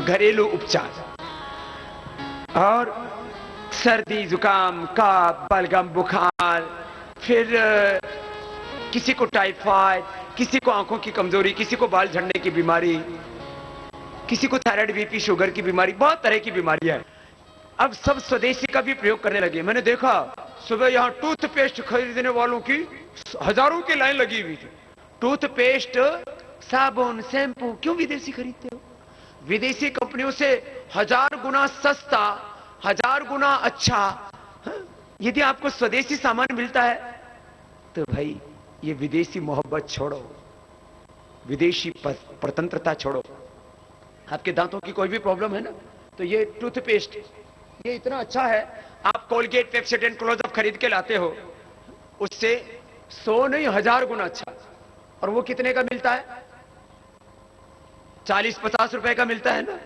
घरेलू उपचार। और सर्दी जुकाम कफ बलगम बुखार, फिर किसी को टाइफाइड, किसी को आंखों की कमजोरी, किसी को बाल झड़ने की बीमारी, किसी को थायराइड बीपी शुगर की बीमारी, बहुत तरह की बीमारियां हैं। अब सब स्वदेशी का भी प्रयोग करने लगे। मैंने देखा सुबह यहां टूथपेस्ट खरीदने वालों की हजारों की लाइन लगी हुई थी। टूथपेस्ट, साबुन, शैम्पू क्यों विदेशी खरीदते हो? विदेशी कंपनियों से 1000 गुना सस्ता, 1000 गुना अच्छा। यदि आपको स्वदेशी सामान मिलता है तो भाई ये विदेशी मोहब्बत छोड़ो, विदेशी परतंत्रता छोड़ो। आपके दांतों की कोई भी प्रॉब्लम है ना, तो ये टूथपेस्ट ये इतना अच्छा है। आप कोलगेट, पेप्सोडेंट, क्लोजअप खरीद के लाते हो, उससे 100 नहीं 1000 गुना अच्छा। और वो कितने का मिलता है? 40-50 रुपए का मिलता है ना,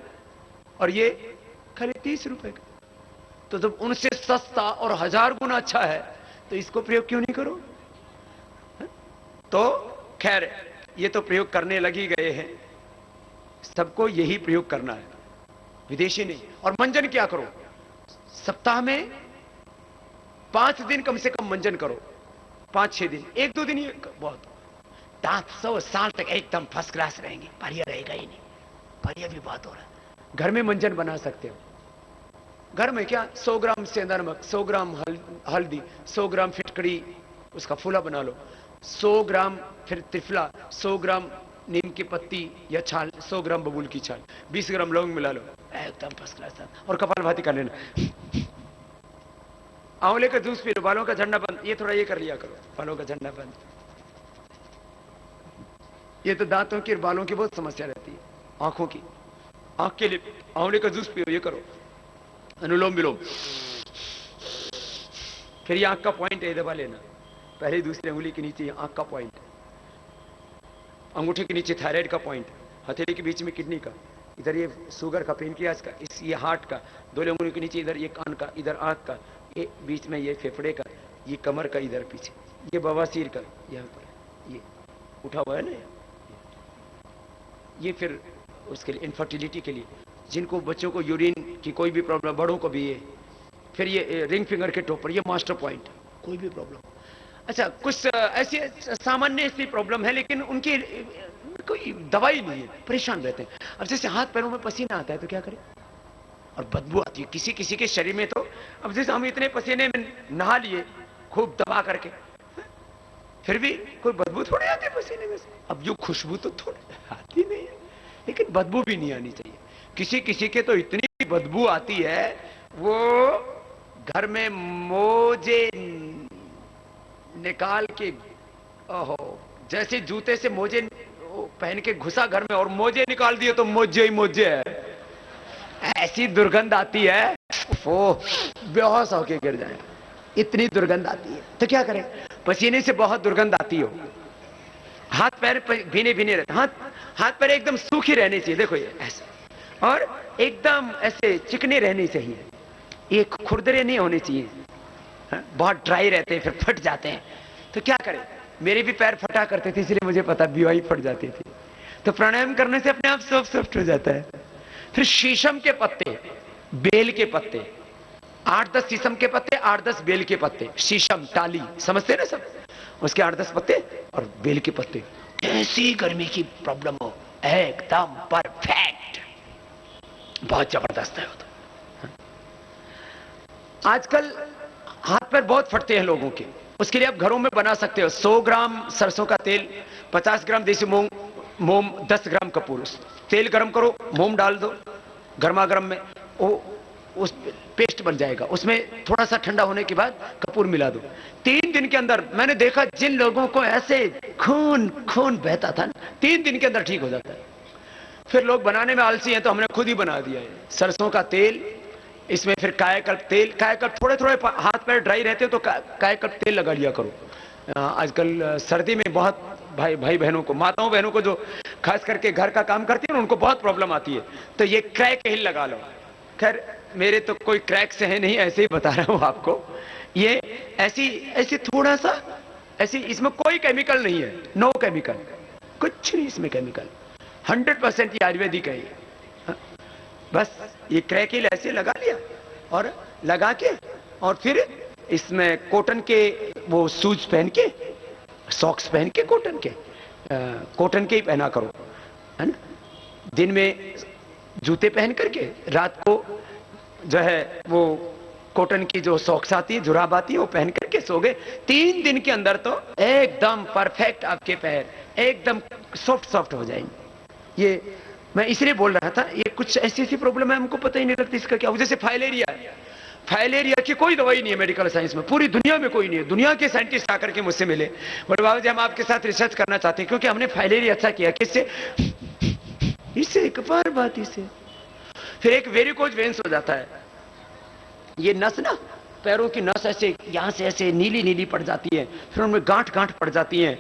और ये खाली 30 रुपए का। तो जब उनसे सस्ता और 1000 गुना अच्छा है तो इसको प्रयोग क्यों नहीं करो? तो खैर ये तो प्रयोग करने लगी गए हैं, सबको यही प्रयोग करना है, विदेशी नहीं। और मंजन क्या करो, सप्ताह में 5 दिन कम से कम मंजन करो, 5-6 दिन, 1-2 दिन ही बहुत। दांत 100 साल तक एकदम फर्स्ट क्लास रहेंगे, पारिया रहेगा ही नहीं। पारिया भी बहुत हो रहा है। घर में मंजन बना सकते हो। घर में क्या, 100 ग्राम सेंधा नमक, 100 ग्राम हल्दी, 100 ग्राम फिटकड़ी, उसका फूला बना लो, 100 ग्राम फिर त्रिफला, 100 ग्राम नीम की पत्ती या छाल, 100 ग्राम बबूल की छाल, 20 ग्राम लौंग मिला लो, एकदम फर्स्ट क्लास। और कपालभाति कर लेना। आंवले का जूस पी लो, बालों का झड़ना बंद। ये थोड़ा ये कर लिया करो, बालों का झड़ना बंद। ये तो दांतों की और बालों की बहुत समस्या रहती है, आंखों की। आंख के लिए आंवले का जूस पियो, ये करो, अनुलोम विलोम। फिर ये आंख का पॉइंट है, दबा लेना, पहले दूसरी अंगुली के नीचे आंख का पॉइंट, अंगूठे के नीचे थायराइड का पॉइंट, हथेली के बीच में किडनी का, इधर ये शुगर का, पेनक्रियास का, इस ये हार्ट का, दोनों अंगुलियों के नीचे इधर ये कान का, इधर आंख का, ये बीच में ये फेफड़े का, ये कमर का, इधर पीछे ये बवासीर का, यहाँ पर ये उठा हुआ है ना, ये फिर उसके लिए इनफर्टिलिटी के लिए, जिनको बच्चों को यूरिन की कोई भी प्रॉब्लम, बड़ों को भी ये। फिर ये रिंग फिंगर के टॉप पर ये मास्टर पॉइंट, कोई भी प्रॉब्लम। अच्छा, कुछ ऐसी सामान्य ऐसी प्रॉब्लम है लेकिन उनकी कोई दवाई नहीं है, परेशान रहते हैं। अब जैसे हाथ पैरों में पसीना आता है तो क्या करें, और बदबू आती है किसी किसी के शरीर में। तो अब जैसे हम इतने पसीने में नहा लिए खूब दबा करके, फिर भी कोई बदबू थोड़ी आती है पसीने में से। अब जो खुशबू तो थोड़ी आती नहीं है, लेकिन बदबू भी नहीं आनी चाहिए। किसी किसी के तो इतनी बदबू आती है, वो घर में मोजे निकाल के, ओहो, जैसे जूते से मोजे पहन के घुसा घर में और मोजे निकाल दिए तो मोजे ही मोजे है, ऐसी दुर्गंध आती है, वो बेहोश होके गिर जाए, इतनी दुर्गंध आती है। तो क्या करें, पसीने से बहुत दुर्गंध आती हो, हाथ पैर भीने भीने रहते, हाथ पैर एकदम सूखे रहने चाहिए, देखो ये ऐसे, और एकदम ऐसे चिकने रहने चाहिए, ये खुरदरे नहीं होने चाहिए, बहुत ड्राई रहते हैं फिर फट जाते हैं। तो क्या करें, मेरे भी पैर फटा करते थे इसलिए मुझे पता, बीवाई फट जाती थी। तो प्राणायाम करने से अपने आप सॉफ्ट हो जाता है। फिर शीशम के पत्ते, बेल के पत्ते, 8-10 शीशम के पत्ते, 8-10 बेल के पत्ते, शीशम टाली समझते ना सब, उसके 8-10 पत्ते और बेल के पत्ते, ऐसी गर्मी की प्रॉब्लम हो एकदम परफेक्ट, बहुत जबरदस्त है। आजकल हाथ पैर बहुत फटते हैं लोगों के, उसके लिए आप घरों में बना सकते हो। 100 ग्राम सरसों का तेल, 50 ग्राम देसी मूंग, मोम, 10 ग्राम कपूर, तेल गरम करो, मोम डाल दो गर्मा गर्म में, वो उस पेस्ट बन जाएगा। उसमें थोड़ा सा ठंडा होने के बाद कपूर मिला दो। 3 दिन के अंदर मैंने देखा जिन लोगों को ऐसे खून खून बहता था, 3 दिन के अंदर ठीक हो जाता है। फिर लोग बनाने में आलसी हैं तो हमने खुद ही बना दिया है। सरसों का तेल, इसमें फिर कायाकल्प तेल, कायाकल्प थोड़े थोड़े हाथ पैर ड्राई रहते हो तो कायाकल्प तेल लगा लिया करो। आजकल सर्दी में बहुत भाई बहनों को, माताओं बहनों को जो खास करके घर का काम करती है ना, उनको बहुत प्रॉब्लम आती है, तो ये क्रैक हिल लगा लो। खैर मेरे तो कोई क्रैक से है नहीं, ऐसे ही बता रहा हूं आपको। ये ऐसी थोड़ा सा ऐसी, इसमें कोई केमिकल नहीं है, नो केमिकल, कुछ नहीं इसमें केमिकल, 100% ये आयुर्वेदिक है। बस ये क्रैकिल ऐसे लगा लिया और लगा के और फिर इसमें कॉटन के वो शूज पहन के, सॉक्स पहन के, कॉटन के ही पहना करो, है ना। दिन में जूते पहन करके, रात को जो है वो कॉटन की जो सॉक्स आती है, जुराब आती है, वो पहन करके सो गए। 3 दिन के अंदर तो एकदम परफेक्ट आपके पैर एकदम सॉफ्ट सॉफ्ट हो जाएंगे। ये मैं इसलिए बोल रहा था, ये कुछ ऐसी ऐसी प्रॉब्लम है हमको पता ही नहीं लगती इसका क्या हो। जैसे फाइलेरिया, फाइलेरिया की कोई दवाई नहीं है मेडिकल साइंस में, पूरी दुनिया में कोई नहीं है। दुनिया के साइंटिस्ट आकर के मुझसे मिले, बोले बाबा जी हम आपके साथ रिसर्च करना चाहते हैं क्योंकि हमने फाइलेरिया अच्छा किया। किससे? इससे, कपालभाति से। फिर एक वेरिकोज वेन्स हो जाता है, ये नस ना, पैरों की नस ऐसे यहां से ऐसे नीली नीली पड़ जाती है, फिर उनमें गांठ गांठ पड़ जाती है।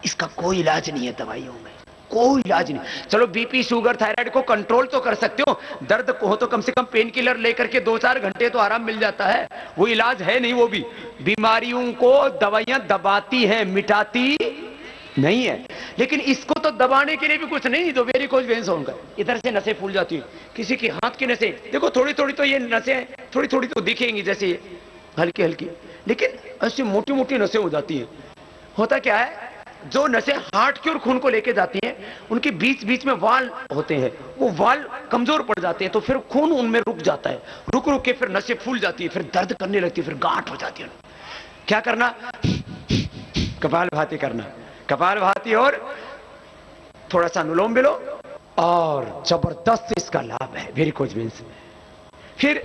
इसका कोई इलाज नहीं है दवाइयों में, कोई इलाज नहीं। चलो बीपी शुगर थायराइड को कंट्रोल तो कर सकते हो, दर्द को हो तो कम से कम पेन किलर लेकर के 2-4 घंटे तो आराम मिल जाता है, वो इलाज है नहीं। वो भी बीमारियों को दवाइयां दबाती हैं, मिटाती नहीं है। लेकिन इसको तो दबाने के लिए भी कुछ नहीं, तो वेरिकोज वेन्स होगा, इधर से नसें फूल जाती है। किसी की हाथ की नसें देखो, थोड़ी थोड़ी तो ये नसें थोड़ी थोड़ी तो दिखेंगी जैसे हल्की हल्की, लेकिन ऐसी मोटी मोटी नसें हो जाती हैं। होता क्या है, जो नसें हार्ट की और खून को लेके जाती हैं, उनके बीच बीच में वाल होते हैं, वो वाल कमजोर पड़ जाते हैं, तो फिर खून उनमें रुक जाता है, रुक रुक के फिर नसें फूल जाती है, फिर दर्द करने लगती है, फिर गांठ हो जाती है। क्या करना? कपालभाति करना, कपालभाति और थोड़ा सा अनुलोम विलोम, और जबरदस्त इसका लाभ है वेरिकोज वेन्स में। फिर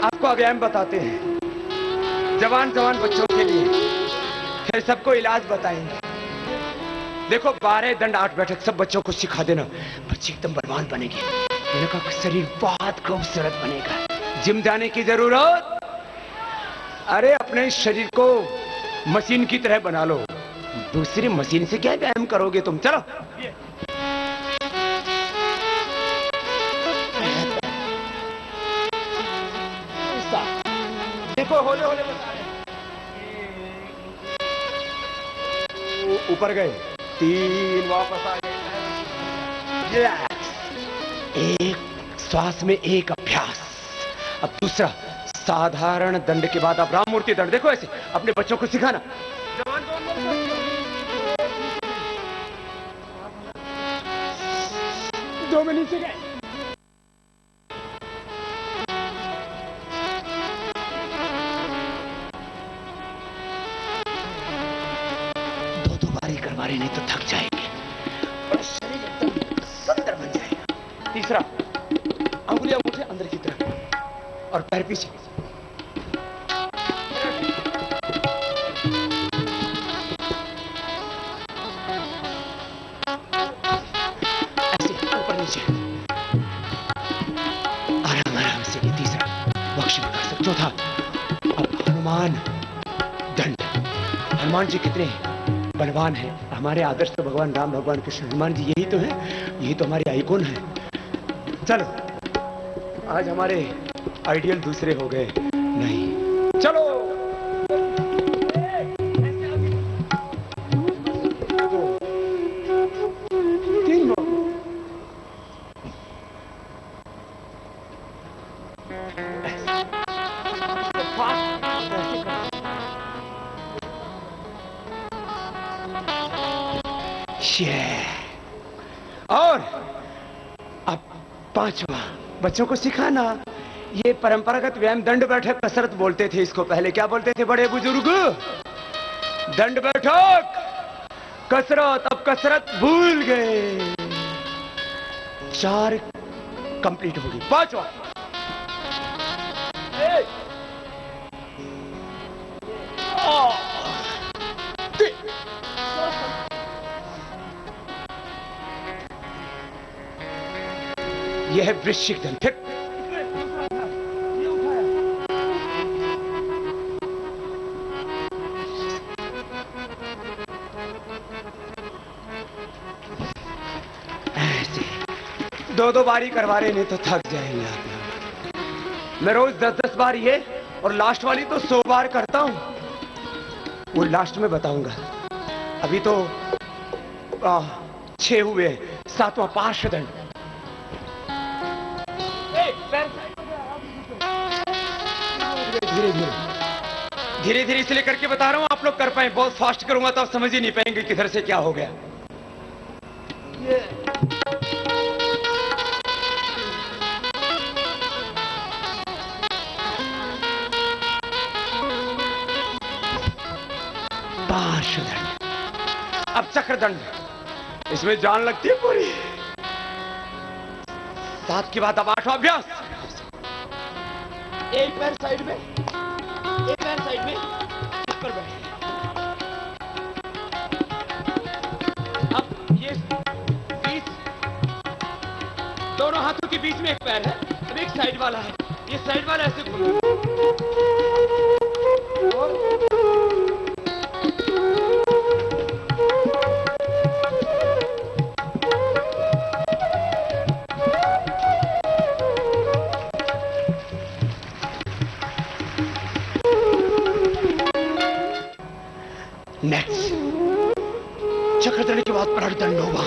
आपको व्यायाम बताते हैं जवान जवान बच्चों के लिए, फिर सबको इलाज बताएंगे। देखो 12 दंड 8 बैठक सब बच्चों को सिखा देना, बच्चे एकदम बलवान बनेंगे, मैंने कहा शरीर बहुत खूबसूरत बनेगा। जिम जाने की जरूरत, अरे अपने शरीर को मशीन की तरह बना लो, दूसरी मशीन से क्या व्यायाम करोगे तुम। चलो देखो होले होले बता रहे, ऊपर गए 3, वापस आ गए। एक श्वास में एक अभ्यास। अब दूसरा साधारण दंड के बाद अब राममूर्ति दंड। देखो ऐसे अपने बच्चों को सिखाना। जवान दो में नीचे गए, दो बारी करवा रहे, नहीं तो थक जाएंगे और शरीर एकदम सुंदर बन जाएगा। तीसरा अंगुलियां उठे अंदर की तरफ और पैर पीछे, ऐसे ऊपर नीचे, आराम आराम से। ये तीसरा बख्श कर सकते। चौथा अब हनुमान दंड। हनुमान जी कितने बलवान है, हमारे आदर्श तो भगवान राम, भगवान कृष्ण, हनुमान जी यही तो है, यही तो हमारे आइकॉन है। चलो आज हमारे आइडियल दूसरे हो गए नहीं, चलो और अब 5वां बच्चों को सिखाना। ये परंपरागत व्यायाम दंड बैठक कसरत बोलते थे इसको, पहले क्या बोलते थे बड़े बुजुर्ग? दंड बैठक कसरत। अब कसरत भूल गए। 4 कंप्लीट होगी, 5वां यह है वृश्चिक दंड। ठीक ऐसे 2-2 बारी करवा रहे, नहीं तो थक जाएंगे आप। मैं रोज 10-10 बार ये, और लास्ट वाली तो 100 बार करता हूं, वो लास्ट में बताऊंगा। अभी तो 6 हुए, 7वां पार्श्व दंड। धीरे धीरे धीरे धीरे इसलिए करके बता रहा हूं आप लोग कर पाए। बहुत फास्ट करूंगा तो आप समझ ही नहीं पाएंगे किधर से क्या हो गया। ये पार्श्वदंड, अब चक्रदंड, इसमें जान लगती है पूरी। 7 के बाद अब 8वां अभ्यास। एक पैर साइड में, एक पैर साइड में, इस पर बैठ। अब ये 20, दोनों हाथों के बीच में एक पैर है, अब एक साइड वाला है, ये साइड वाला ऐसे घूम। नेक्स्ट चक्रदंड के बाद प्राणदंड होगा।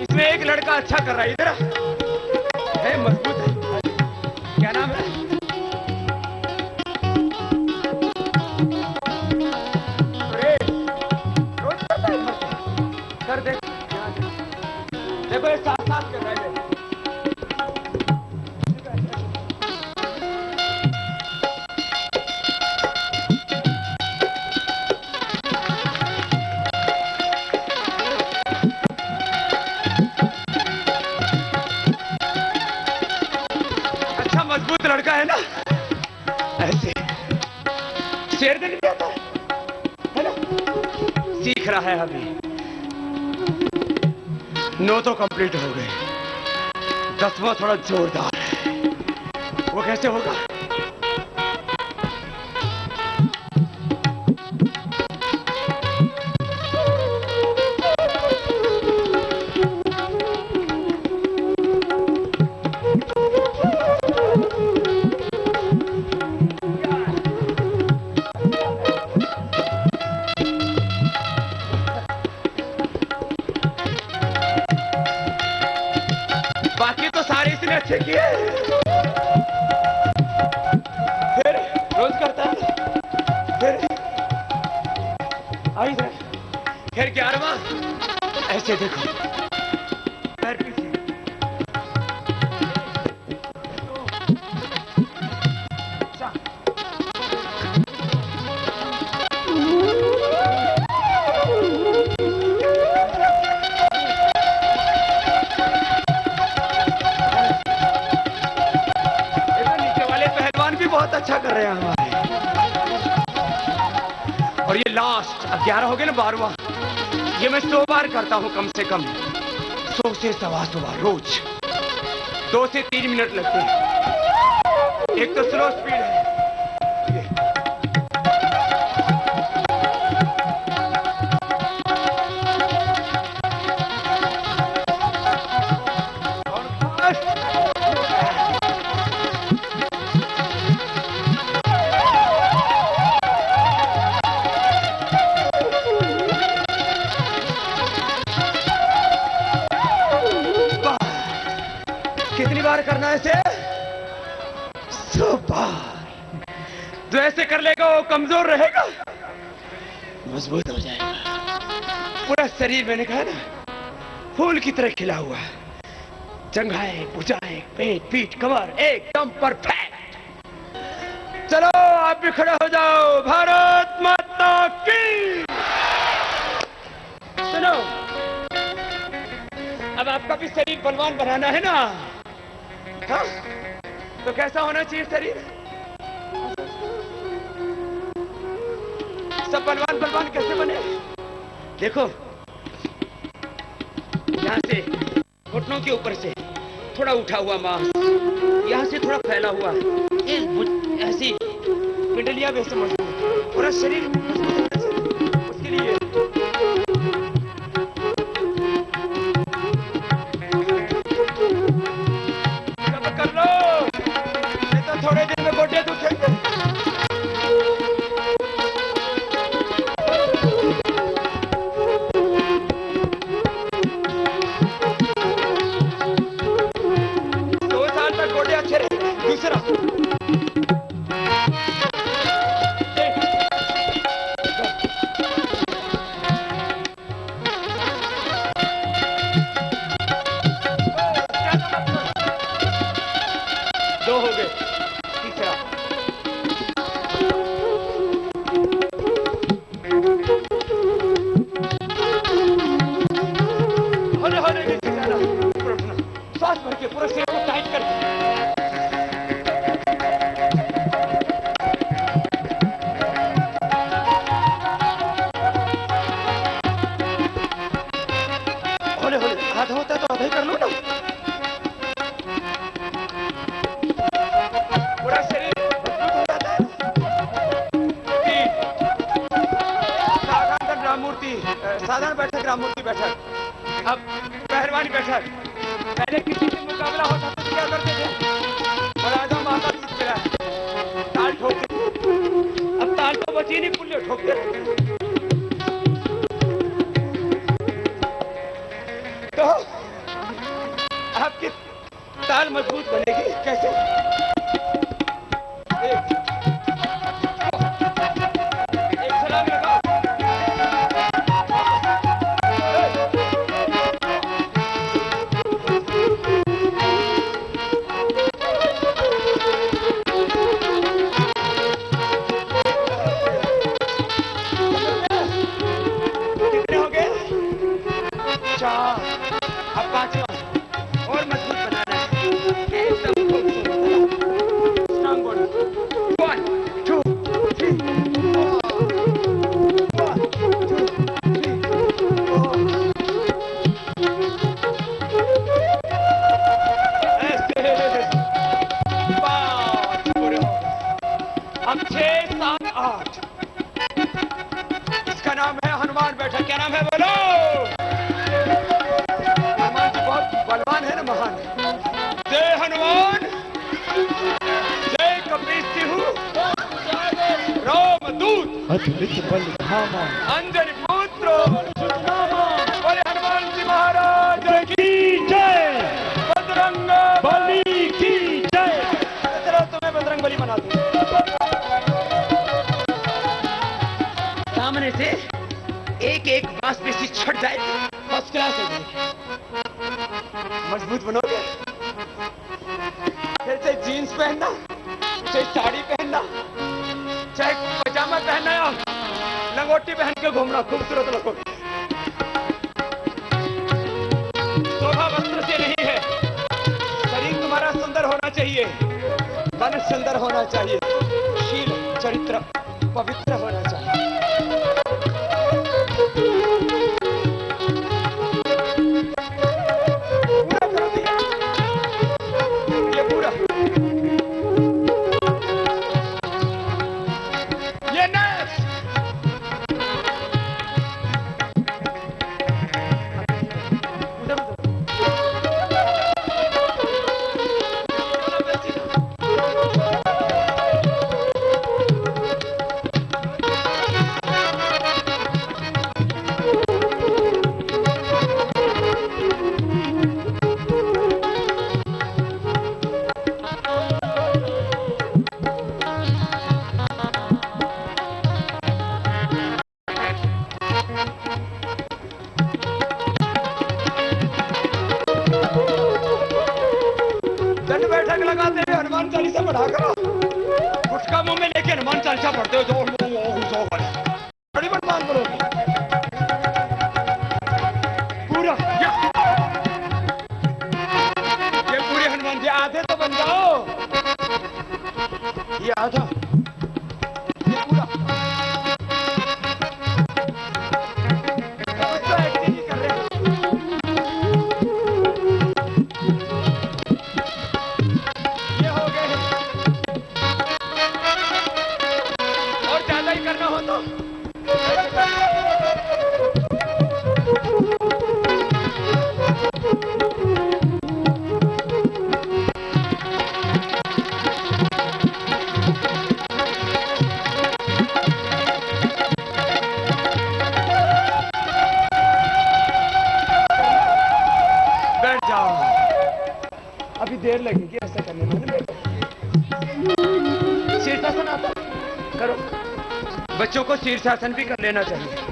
इसमें एक लड़का अच्छा कर रहा है, इधर है, मजबूत है। क्या नाम है? कर दे, देखो ये साथ साथ कर रहे हैं। अच्छा मजबूत लड़का है ना, ऐसे शेर देने जाता है ना, सीख रहा है अभी। 9 तो कंप्लीट हो गए, 10वां थोड़ा जोरदार है, वो कैसे होगा? बाकी तो सारे इसने अच्छे किए, फिर रोज करता है, फिर आई फिर 11वां ऐसे देखो, पैर पीछे, बहुत अच्छा कर रहे हैं हमारे। और ये लास्ट, अब 11 हो गए ना, 12वां, ये मैं 100 बार करता हूं कम से कम, 100 से 125 बार रोज। 2 से 3 मिनट लगते हैं, एक तो स्लो स्पीड है। कितनी बार करना है इसे? 100 बार। जो ऐसे कर लेगा वो कमजोर रहेगा, मजबूत हो जाएगा। पूरा शरीर मैंने कहा ना फूल की तरह खिला हुआ है, जंघाएं, भुजाएं, पेट, पीठ, कमर एकदम परफेक्ट। चलो आप भी खड़े हो जाओ। भारत माता की। सुनो, अब आपका भी शरीर बलवान बनाना है ना, हाँ? तो कैसा होना चाहिए शरीर? सब बलवान बलवान कैसे बने? देखो, यहाँ से घुटनों के ऊपर से थोड़ा उठा हुआ मांस, यहाँ से थोड़ा फैला हुआ, ऐसी पिंडलियां भी ऐसे मजबूत, पूरा शरीर उसके लिए भर के पूरा शरीर को टाइट कर दे। होले होले आधा होता है तो आधा ही कर लो ना। पूरा शरीर मजबूत हो जाता है। साधारण राममूर्ति, साधारण बैठक राममूर्ति बैठक। अब पहलवानी बैठक। पहले किसी से मुकाबला होता तो क्या करते थे? और आधा माथा टूट गया, ताल ठोकते। अब ताल तो बची नहीं, पुल्ले ठोकते रहते। तो आपकी ताल मजबूत बनेगी कैसे? एक सलाम लगाओ। कितने हो गए? 4। अब 5वां और मजबूत बनाना है। एकदम स्ट्रांग बॉडी। 1 2 3 4 1 2 3 4। ऐसे 5 पूरे हो गए। अब 6 7 8। इसका नाम है हनुमान बैठक। क्या नाम है बोलो? हनुमान जी बहुत बलवान है ना, महान है। जय हनुमान, जय कपीस सिंह, रामदूत, अतुलित बल धामा, अंजनी पुत्र, बोले हनुमान जी महाराज की जय, बजरंग बली की जय। चलो तुम्हें बजरंग बली बना दूं। सामने से एक एक मांसपेशी छट जाए, फर्स्ट क्लास हो जाएगी। मजबूत बनोगे। फिर से जीन्स पहनना, चाहे साड़ी पहनना, चाहे पजामा पहनना या लंगोटी पहन के घूमना, खूबसूरत लगोगे। शोभा वस्त्र से नहीं है, शरीर तुम्हारा सुंदर होना चाहिए, मन सुंदर होना चाहिए, शील चरित्र पवित्र होना चाहिए। पूरा कर दिया, ये पूरा, ये नेक्स्ट। दंड बैठक लगाते हुए हनुमान चालीसा पढ़ा करो। गुटखा मुंह में लेके हनुमान चालीसा पढ़ते हो तो बड़ी बदमान करोगे। पूरा ये पूरे हनुमान जी आधे तो बन जाओ। ये आधा, ये पूरा। कुछ तो एक्टिंग ही कर रहे हो। ये हो गए। और ज्यादा ही करना हो तो बैठ जाओ। अभी देर लगेगी ऐसा करने में। शीर्षासन आता करो। बच्चों को शीर्षासन भी कर लेना चाहिए।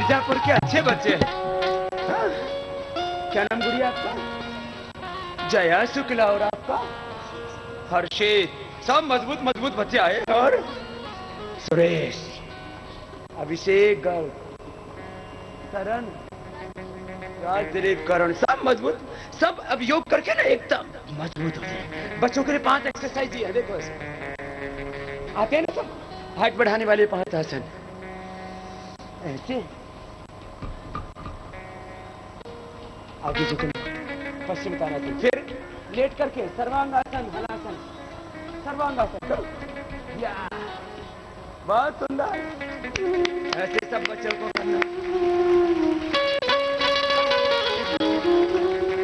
मिर्जापुर के अच्छे बच्चे हैं। हाँ? क्या नाम गुड़िया आपका? जया शुक्ला। और आपका? हर्षित। सब मजबूत मजबूत बच्चे आए। और सुरेश, अभिषेक, गौर, करण, राजदीप, करण, सब मजबूत। सब अब योग करके ना एकदम मजबूत हो जाए। बच्चों के लिए 5 एक्सरसाइज है, देखो ऐसे आते हैं ना सब, हाइट बढ़ाने वाले 5 आसन ऐसे। आगे झुकना, पश्चिम तानासन, फिर लेट करके सर्वांगासन, हलासन, सर्वांगासन करो। या बहुत सुंदर। ऐसे सब बच्चों को करना।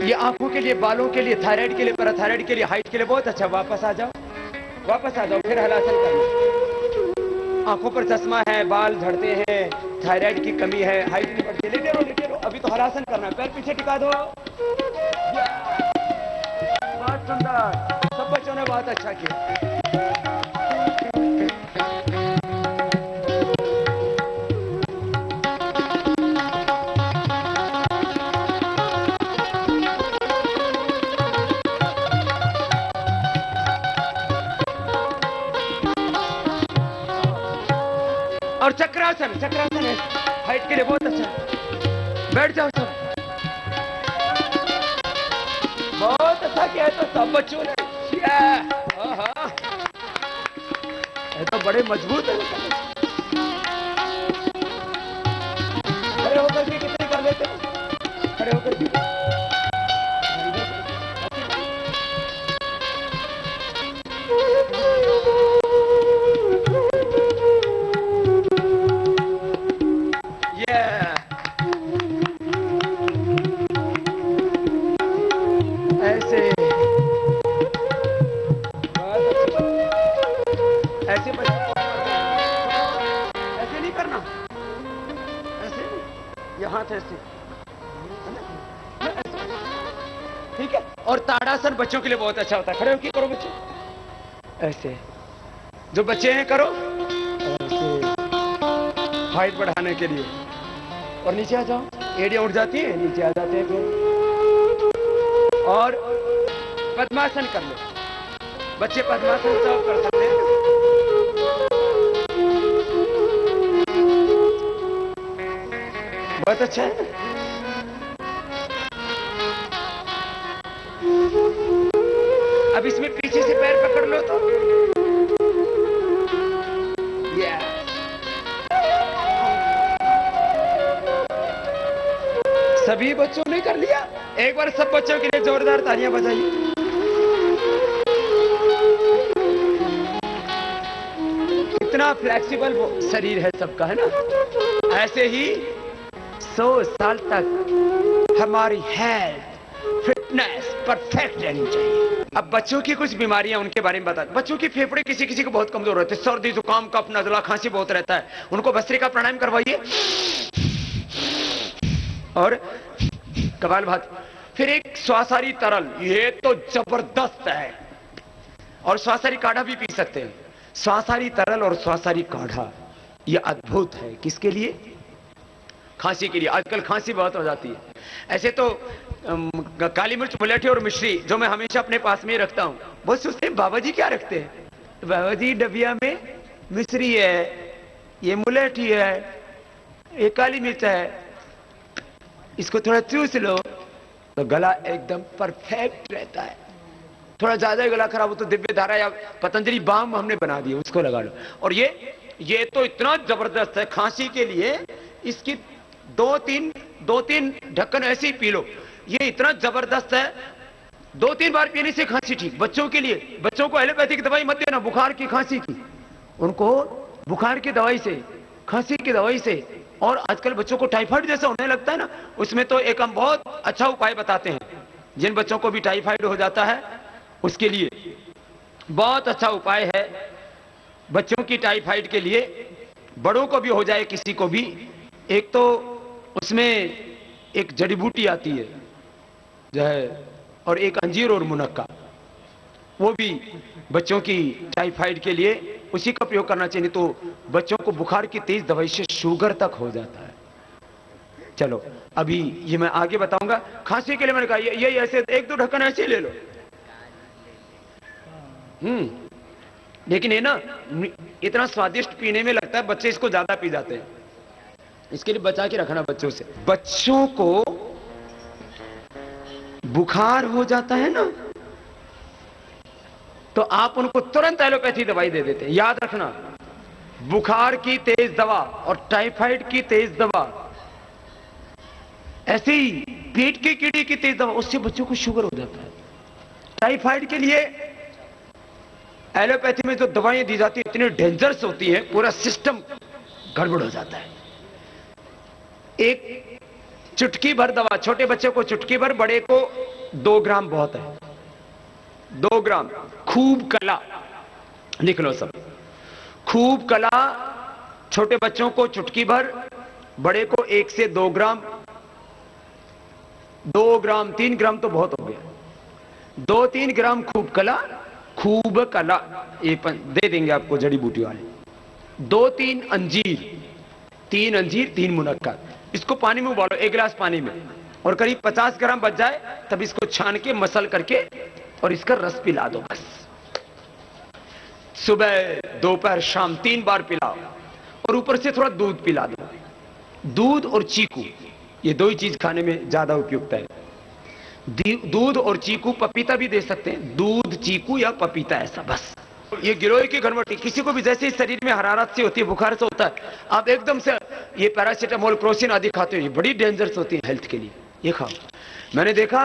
ये आंखों के लिए, बालों के लिए, थायराइड के लिए, पैराथायराइड के लिए, हाइट के लिए बहुत अच्छा। वापस आ जाओ, वापस आ जाओ, फिर हलासन करना। आंखों पर चश्मा है, बाल झड़ते हैं, थायराइड की कमी है, हाइट नहीं बढ़ती, लेटे रहो लेटे रहो। अभी तो हलासन करना, पैर पीछे टिका दो। बहुत सुंदर, सब बच्चों ने बहुत अच्छा किया। और चक्रासन, चक्रासन है हाइट के लिए बहुत अच्छा है। बैठ जाओ सब, बहुत अच्छा किया है। तो सब बच्चों ने ये तो बड़े मजबूत है। खड़े होकर के कितने कर लेते हैं? खड़े होकर के ठीक है। और ताड़ासन बच्चों के लिए बहुत अच्छा होता है। खड़े होकर करो बच्चे, ऐसे जो बच्चे हैं करो ऐसे, हाइट बढ़ाने के लिए। और नीचे आ जाओ, एड़ियां उठ जाती है, नीचे आ जाते हैं फिर। और पद्मासन कर लो बच्चे, पद्मासन सब कर सकते हैं। बहुत अच्छा है। अब इसमें पीछे से पैर पकड़ लो तो सभी बच्चों ने कर लिया। एक बार सब बच्चों के लिए जोरदार तालियां बजाइए। कितना फ्लेक्सिबल शरीर है सबका, है ना। ऐसे ही 100 साल तक हमारी हेल्थ, फिटनेस परफेक्ट रहनी चाहिए। अब बच्चों की कुछ बीमारियां, उनके बारे में बता। बच्चों की फेफड़े किसी किसी को बहुत कमजोर रहते हैं, सर्दी जुकाम कफ नजला खांसी बहुत रहता है, उनको भस्त्रिका प्राणायाम करवाइए और कपालभाति। फिर एक श्वासारी तरल, ये तो जबरदस्त है। और श्वासारी काढ़ा भी पी सकते हैं। श्वासारी तरल और श्वासारी काढ़ा ये अद्भुत है। किसके लिए? खांसी के लिए। आजकल खांसी बहुत हो जाती है। ऐसे तो काली मिर्च, मुलेठी और मिश्री जो मैं हमेशा अपने पास में रखता हूं। बहुत सोचते हैं बाबा जी क्या रखते हैं, तो बाबा जी डबिया में मिश्री है, ये मुलेठी है, ये काली मिर्च है, इसको थोड़ा चूस लो तो गला एकदम परफेक्ट रहता है। थोड़ा ज्यादा गला खराब हो तो दिव्य धारा या पतंजलि बाम हमने बना दिया, उसको लगा लो। और ये तो इतना जबरदस्त है खांसी के लिए। इसकी दो तीन ढक्कन ऐसे ही पी लो। ये इतना जबरदस्त है, 2-3 बार पीने से खांसी ठीक। बच्चों के लिए, बच्चों को एलोपैथिक दवाई मत देना बुखार की खांसी की, उनको बुखार की दवाई से, खांसी की दवाई से। और आजकल बच्चों को टाइफाइड जैसा होने लगता है ना, उसमें तो एक हम बहुत अच्छा उपाय बताते हैं। जिन बच्चों को भी टाइफाइड हो जाता है उसके लिए बहुत अच्छा उपाय है। बच्चों की टाइफाइड के लिए, बड़ों को भी हो जाए किसी को भी, एक तो उसमें एक जड़ी बूटी आती है जो है, और एक अंजीर और मुनक्का, वो भी बच्चों की टाइफाइड के लिए उसी का प्रयोग करना चाहिए। तो बच्चों को बुखार की तेज दवाई से शुगर तक हो जाता है। चलो अभी ये मैं आगे बताऊंगा। खांसी के लिए मैंने कहा ये ऐसे एक दो ढक्कन ऐसे ही ले लो। लेकिन ये ना इतना स्वादिष्ट पीने में लगता है, बच्चे इसको ज्यादा पी जाते हैं। इसके लिए बचा के रखना बच्चों से। बच्चों को बुखार हो जाता है ना, तो आप उनको तुरंत एलोपैथी दवाई दे देते हैं। याद रखना, बुखार की तेज दवा और टाइफाइड की तेज दवा, ऐसे ही पेट की कीड़े की तेज दवा, उससे बच्चों को शुगर हो जाता है। टाइफाइड के लिए एलोपैथी में जो दवाएं दी जाती है इतनी डेंजरस होती है, पूरा सिस्टम गड़बड़ हो जाता है। एक चुटकी भर दवा, छोटे बच्चे को चुटकी भर, बड़े को 2 ग्राम बहुत है। 2 ग्राम। खूब कला, लिख लो सब। खूब कला छोटे बच्चों को चुटकी भर, बड़े को 1 से 2 ग्राम। 2 ग्राम, 3 ग्राम तो बहुत हो गया। 2-3 ग्राम खूब कला। खूब कला ये दे देंगे आपको जड़ी बूटी वाले। 2-3 अंजीर, 3 अंजीर 3 मुनक्का। इसको पानी में उबालो, 1 गिलास पानी में, और करीब 50 ग्राम बच जाए तब इसको छान के मसल करके और इसका रस पिला दो। बस सुबह दोपहर शाम 3 बार पिलाओ, और ऊपर से थोड़ा दूध पिला दो। दूध और चीकू, ये 2 ही चीज खाने में ज्यादा उपयुक्त है। दूध और चीकू, पपीता भी दे सकते हैं। दूध, चीकू या पपीता, ऐसा बस। ये गिलोय की घरवटी, किसी को भी जैसे ही शरीर में हरारत सी होती है, बुखार से होता है, आप एकदम से ये पैरासीटामोल, क्रोसिन आदि खाते हो, ये बड़ी डेंजरस होती है हेल्थ के लिए। ये खाओ। मैंने देखा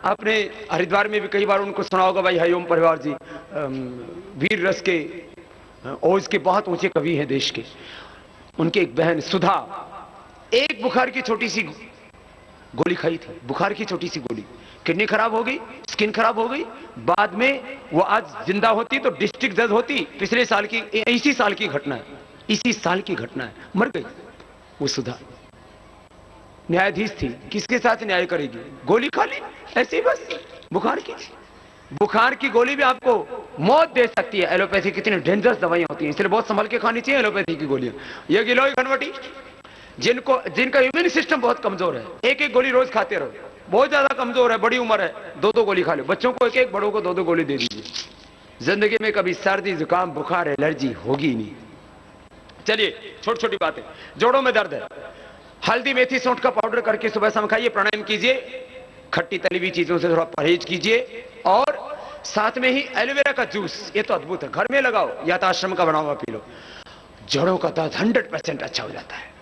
आपने हरिद्वार में भी कई बार उनको सुना होगा, भाई हरिओम परिवार जी, वीर रस के, ओज के बहुत ऊंचे कवि हैं देश के। उनके एक बहन सुधा, एक बुखार की छोटी सी गोली खाई थी, बुखार की छोटी सी गोली, किडनी खराब हो गई, स्किन खराब हो गई। बाद में वो आज जिंदा होती तो डिस्ट्रिक्ट जज होती। पिछले साल की, इसी साल की घटना है, इसी साल की घटना है। मर गई वो सुधा, न्यायाधीश थी, किसके साथ न्याय करेगी? गोली खा ली ऐसे ही बस, बुखार की। बुखार की गोली भी आपको मौत दे सकती है। एलोपैथी कितनी डेंजरस दवाइयां होती हैं, इसलिए बहुत संभल के खानी चाहिए एलोपैथी की गोलियां। ये गिलोय घनवटी, जिनका इम्यून सिस्टम बहुत कमजोर है, 1-1 गोली रोज खाते रहो। बहुत ज्यादा कमजोर है, बड़ी उम्र है, 2-2 गोली खा लो। बच्चों को 1-1, बड़ों को 2-2 गोली दे दीजिए। जिंदगी में कभी सर्दी, जुकाम, बुखार, एलर्जी होगी नहीं। चलिए छोटी छोटी बातें। जोड़ों में दर्द है, हल्दी, मेथी, सौंठ का पाउडर करके सुबह शाम खाइए। प्राणायाम कीजिए, खट्टी तली हुई चीजों से थोड़ा परहेज कीजिए, और साथ में ही एलोवेरा का जूस, ये तो अद्भुत है, घर में लगाओ या तो आश्रम का बना हुआ पी लो। जोड़ों का दर्द 100% अच्छा हो जाता है।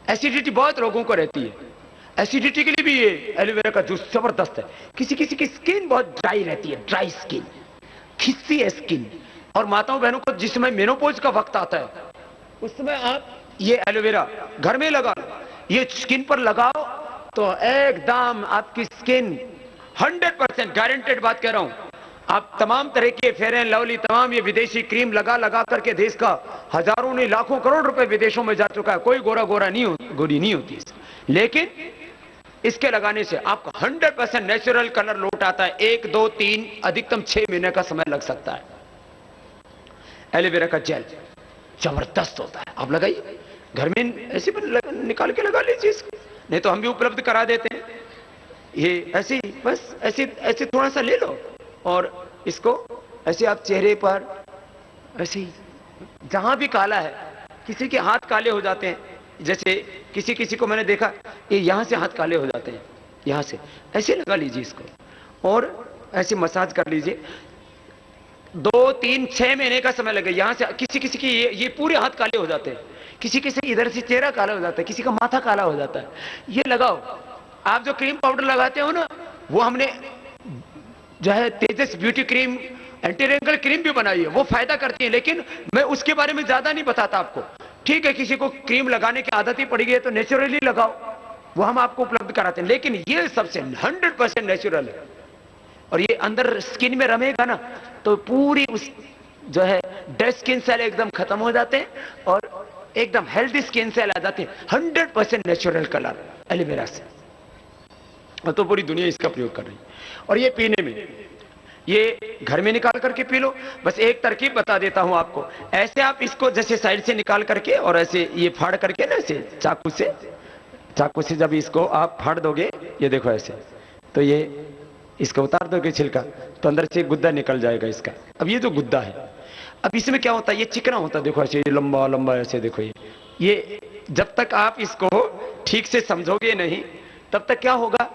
एसिडिटी बहुत लोगों को रहती है, एसिडिटी के लिए भी ये एलोवेरा का जूस जबरदस्त है। किसी किसी की स्किन बहुत ड्राई रहती है, ड्राई स्किन, खिस्सी है स्किन, और माताओं बहनों को जिस समय मेनोपॉज का वक्त आता है उस समय आप ये एलोवेरा घर में लगा लो, ये स्किन पर लगाओ तो एकदम आपकी स्किन 100% गारंटेड बात कह रहा हूं। आप तमाम तरह के फेयर एंड लवली, तमाम ये विदेशी क्रीम लगा लगा करके देश का हजारों नहीं लाखों करोड़ रुपए विदेशों में जा चुका है, कोई गोरा गोरा गोरी नहीं होती, लेकिन इसके लगाने से आपका 100% नेचुरल कलर लौट आता है। 1, 2, 3 अधिकतम 6 महीने का समय लग सकता है। एलोवेरा का जेल जबरदस्त होता है, आप लगाइए घर में, ऐसे निकाल के लगा लीजिए इसको, नहीं तो हम भी उपलब्ध करा देते हैं। ये ऐसे बस ऐसे ऐसे थोड़ा सा ले लो, और इसको ऐसे आप चेहरे पर, ऐसे जहां भी काला है, किसी के हाथ काले हो जाते हैं, जैसे किसी किसी को मैंने देखा ये यहां से हाथ काले हो जाते हैं, यहां से ऐसे लगा लीजिए इसको, और ऐसे मसाज कर लीजिए। 2, 3, 6 महीने का समय लगे। यहां से किसी किसी की ये पूरे हाथ काले हो जाते हैं, किसी किसी इधर से चेहरा काला हो जाता है, किसी का माथा काला हो जाता है। ये लगाओ। आप जो क्रीम पाउडर लगाते हो ना, वो हमने जो है Tejas beauty cream, anti wrinkle cream भी बनाई है, वो फायदा करती है, लेकिन मैं उसके बारे में ज्यादा नहीं बताता आपको। ठीक है, किसी को क्रीम लगाने की आदत ही पड़ गई है तो नेचुरली लगाओ, वो हम आपको उपलब्ध कराते हैं, लेकिन ये सबसे 100% नेचुरल है। और ये अंदर स्किन में रमेगा ना तो पूरी उस जो है डेड स्किन सेल एकदम खत्म हो जाते हैं, और एकदम हेल्दी स्किन सेल आ जाते हैं। 100% नेचुरल कलर एलोवेरा से, और तो पूरी दुनिया इसका प्रयोग कर रही है। और ये पीने में, ये घर में निकाल करके पी लो। बस एक तरकीब बता देता हूं आपको, ऐसे आप इसको जैसे साइड से निकाल करके और ऐसे ये फाड़ करके ना, ऐसे चाकू से चाकू से जब इसको आप फाड़ दोगे, ये देखो ऐसे, तो ये इसको उतार दोगे छिलका, तो अंदर से गुद्दा निकल जाएगा इसका। अब ये जो गुद्दा है, अब इसमें क्या होता है, ये चिकना होता है, देखो ऐसे लंबा लंबा ऐसे, देखो ये जब तक आप इसको ठीक से समझोगे नहीं तब तक क्या होगा,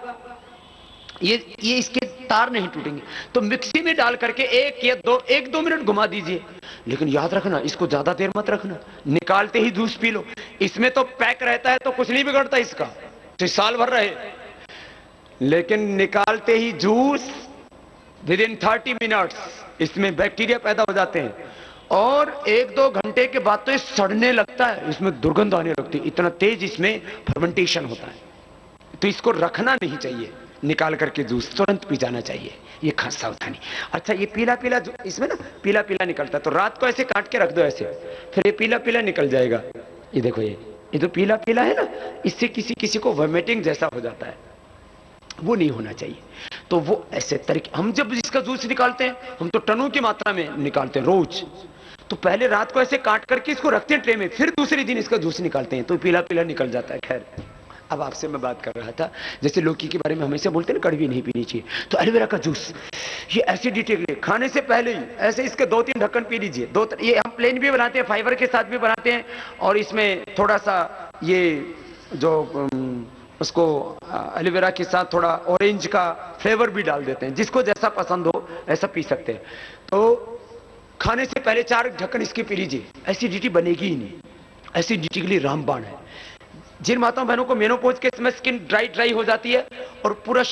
ये इसके तार नहीं टूटेंगे। तो मिक्सी में डाल करके एक दो मिनट घुमा दीजिए, लेकिन याद रखना इसको ज्यादा देर मत रखना, निकालते ही जूस पी लो। इसमें तो पैक रहता है तो कुछ नहीं बिगड़ता इसका, तो साल भर रहे, लेकिन निकालते ही जूस विद इन 30 मिनट्स इसमें बैक्टीरिया पैदा हो जाते हैं, और एक दो घंटे के बाद तो ये सड़ने लगता है, इसमें दुर्गंध आने लगती है, इतना तेज इसमें फर्मेंटेशन होता है। तो इसको रखना नहीं चाहिए, निकाल करके जूस तुरंत पी जाना चाहिए, ये खास सावधानी। अच्छा, ये पीला पीला इसमें ना पीला पीला निकलता है, तो रात को ऐसे काट के रख दो ऐसे, फिर ये पीला पीला निकल जाएगा। ये देखो ये जो पीला पीला है ना, इससे किसी किसी को वोमिटिंग जैसा हो जाता है, वो नहीं होना चाहिए। तो वो ऐसे तरीके, हम जब इसका जूस निकालते हैं, हम तो टनों की मात्रा में निकालते हैं रोज, तो पहले रात को ऐसे काट करके इसको रखते हैं ट्रे में, फिर दूसरे दिन इसका जूस निकालते हैं, तो पीला पीला निकल जाता है। खैर, अब आपसे मैं बात कर रहा था, जैसे लौकी के बारे में हमेशा बोलते हैं ना कड़वी नहीं पीनी चाहिए, तो एलोवेरा का जूस ये एसिडिटी के लिए खाने से पहले ही ऐसे इसके 2-3 ढक्कन पी लीजिए। ये हम प्लेन भी बनाते हैं, फाइबर के साथ भी बनाते हैं, और इसमें थोड़ा सा ये जो उसको एलोवेरा के साथ थोड़ा ऑरेंज का फ्लेवर भी डाल देते हैं, जिसको जैसा पसंद हो ऐसा पी सकते हैं। तो खाने से पहले 4 ढक्कन इसकी पी लीजिए, एसिडिटी बनेगी ही नहीं। एसिडिटी के लिए रामबाण है। जिन माताओं बहनों को मेनोपॉज के समय स्किन ड्राई हो जाती है, और पूरा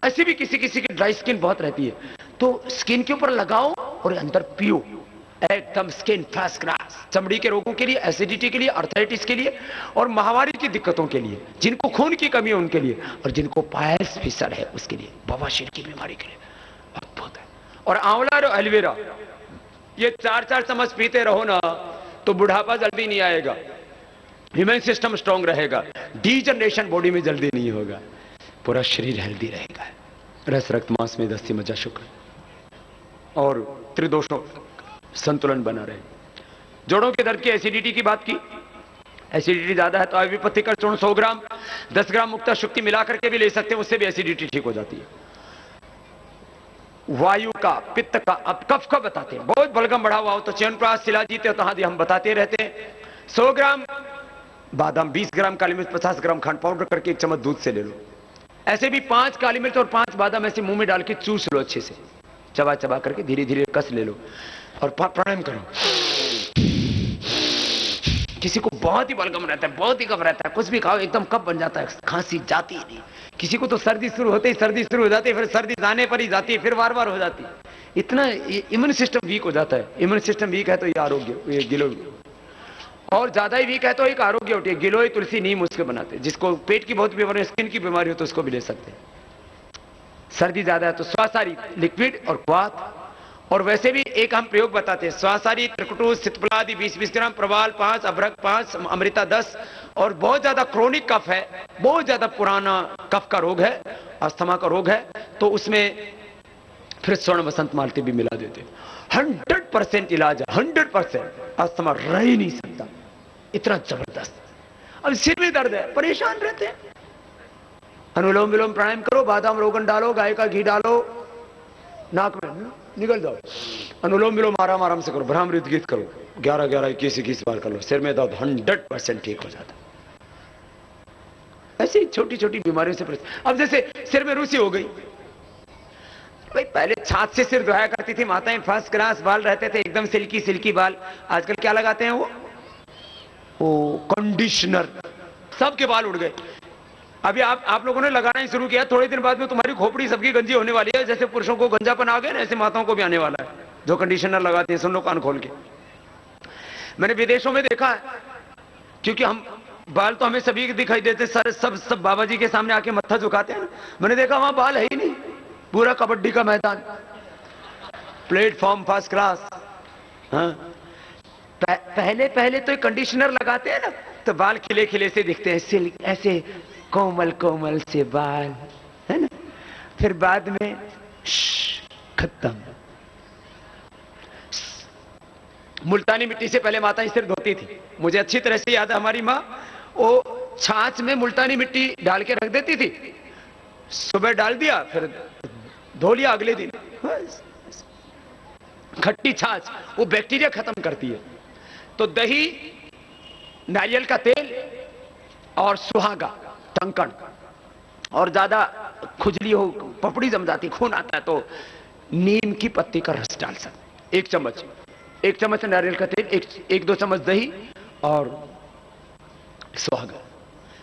ऐसे भी किसी किसी की ड्राई स्किन बहुत रहती है, तो स्किन के ऊपर लगाओ और अंदर पियो, एकदम स्किन फर्स्ट क्लास। चमड़ी के रोगों के लिए, एसिडिटी के लिए, अर्थराइटिस के लिए, और माहवारी की दिक्कतों के लिए, जिनको खून की कमी है उनके लिए, और जिनको पायल्स फिसर है उसके लिए, बवासीर की बीमारी के लिए अद्भुत है। और आंवला और एलोवेरा ये 4-4 चम्मच पीते रहो ना, तो बुढ़ापा जल्दी नहीं आएगा, इम्यून सिस्टम स्ट्रांग रहेगा, डीजनरेशन बॉडी में जल्दी नहीं होगा, पूरा शरीर हेल्दी रहेगा। रस रक्त मांस में दस्ती मज्जा शुक्र, और त्रिदोषों संतुलन बना रहे। जोड़ों के दर्द की, एसिडिटी की बात की, एसिडिटी ज्यादा है तो आयुर्वेदिक चूर्ण 100 ग्राम 10 ग्राम मुक्ता शुक्ति मिला करके भी ले सकते हैं, उससे भी एसिडिटी ठीक हो जाती है। वायु का, पित्त का, अब कफ का बताते हैं, बहुत बलगम बढ़ा हुआ हो तो च्यवनप्राश शिलाजीत हम बताते रहते हैं। 100 ग्राम बादाम, 20 ग्राम काली मिर्च, 50 ग्राम खंड पाउडर करके 1 चम्मच दूध से ले लो। ऐसे भी 5 काली मिर्च और 5 बादाम ऐसे मुंह में डाल के चूस लो, अच्छे से चबा चबा करके धीरे धीरे कस ले लो, और प्राणायाम करो। किसी को बहुत ही बलगम रहता है, बहुत ही कफ रहता है, कुछ भी खाओ एकदम कफ बन जाता है, खांसी जाती ही नहीं। किसी को तो सर्दी शुरू होते ही सर्दी शुरू हो जाती है, फिर सर्दी जाने पर ही जाती है, फिर बार बार हो जाती है। इतना इम्यून सिस्टम वीक हो जाता है। इम्यून सिस्टम वीक है तो ये आरोग्य, ये गिलोय, और ज्यादा ही वीक है तो एक आरोग्य होती है। गिलोय, तुलसी, नीम उसके बनाते हैं। जिसको पेट की बहुत बीमारी, स्किन की बीमारी हो तो उसको भी ले सकते हैं। सर्दी ज्यादा है तो स्वासारी लिक्विड और क्वाथ, और वैसे भी एक हम प्रयोग बताते हैं, स्वासारी, त्रिकुटु, सितपलादि 20-20 ग्राम, प्रवाल 5, अभ्रक 5, अमृता 10। और बहुत ज्यादा क्रोनिक कफ है, बहुत ज्यादा पुराना कफ का रोग है, अस्थमा का रोग है, तो उसमें फिर स्वर्ण वसंत मालती भी मिला देते। 100% इलाज है, 100%। अस्थमा रह ही नहीं सकता, इतना जबरदस्त। अब सिर में दर्द है, परेशान रहते हैं, अनुलोम विलोम प्राणायाम करो, बादाम रोगन डालो, गाय का घी डालो, नाक में निकल जाओ, अनुलोम विलोम आराम आराम से करो, भ्रामृत गीत करो, 11-11, 21-21 बार कर लो, सिर में दर्द 100% ठीक हो जाता है। ऐसी छोटी छोटी बीमारियों से अब जैसे सिर में रूसी हो गई, भाई पहले छाछ से सिर धोया करती थी माताएं, फर्स्ट क्लास बाल रहते थे, एकदम सिल्की सिल्की बाल। आजकल क्या लगाते हैं वो कंडीशनर, सबके बाल उड़ गए। अभी आप लोगों ने लगाना ही शुरू किया, थोड़े दिन बाद में तुम्हारी खोपड़ी सबकी गंजी होने वाली है। जैसे पुरुषों को गंजापन आ गया ना, ऐसे माताओं को भी आने वाला है, जो कंडीशनर लगाते हैं। सुन लो कान खोल के, मैंने विदेशों में देखा है, क्योंकि हम बाल तो हमें सभी दिखाई देते, सर सब बाबा जी के सामने आके मत्था झुकाते हैं। मैंने देखा वहां बाल है ही नहीं, पूरा कबड्डी का मैदान, प्लेटफॉर्म फर्स्ट क्लास। हाँ, पहले तो कंडीशनर लगाते हैं ना, तो बाल खिले खिले से दिखते हैं, सिल्क ऐसे कोमल कोमल से बाल, है ना। फिर बाद में खत्म। मुल्तानी मिट्टी से पहले माता सिर धोती थी, मुझे अच्छी तरह से याद है। हमारी माँ वो छाछ में मुल्तानी मिट्टी डाल के रख देती थी, सुबह डाल दिया फिर धो लिया अगले दिन। खट्टी छाछ वो बैक्टीरिया खत्म करती है। तो दही, नारियल का तेल और सुहागा, टंकण, और ज्यादा खुजली हो, पपड़ी जम जाती, खून आता है, तो नीम की पत्ती का रस डाल सकते, एक चम्मच नारियल का तेल, एक दो चम्मच दही और सुहागा।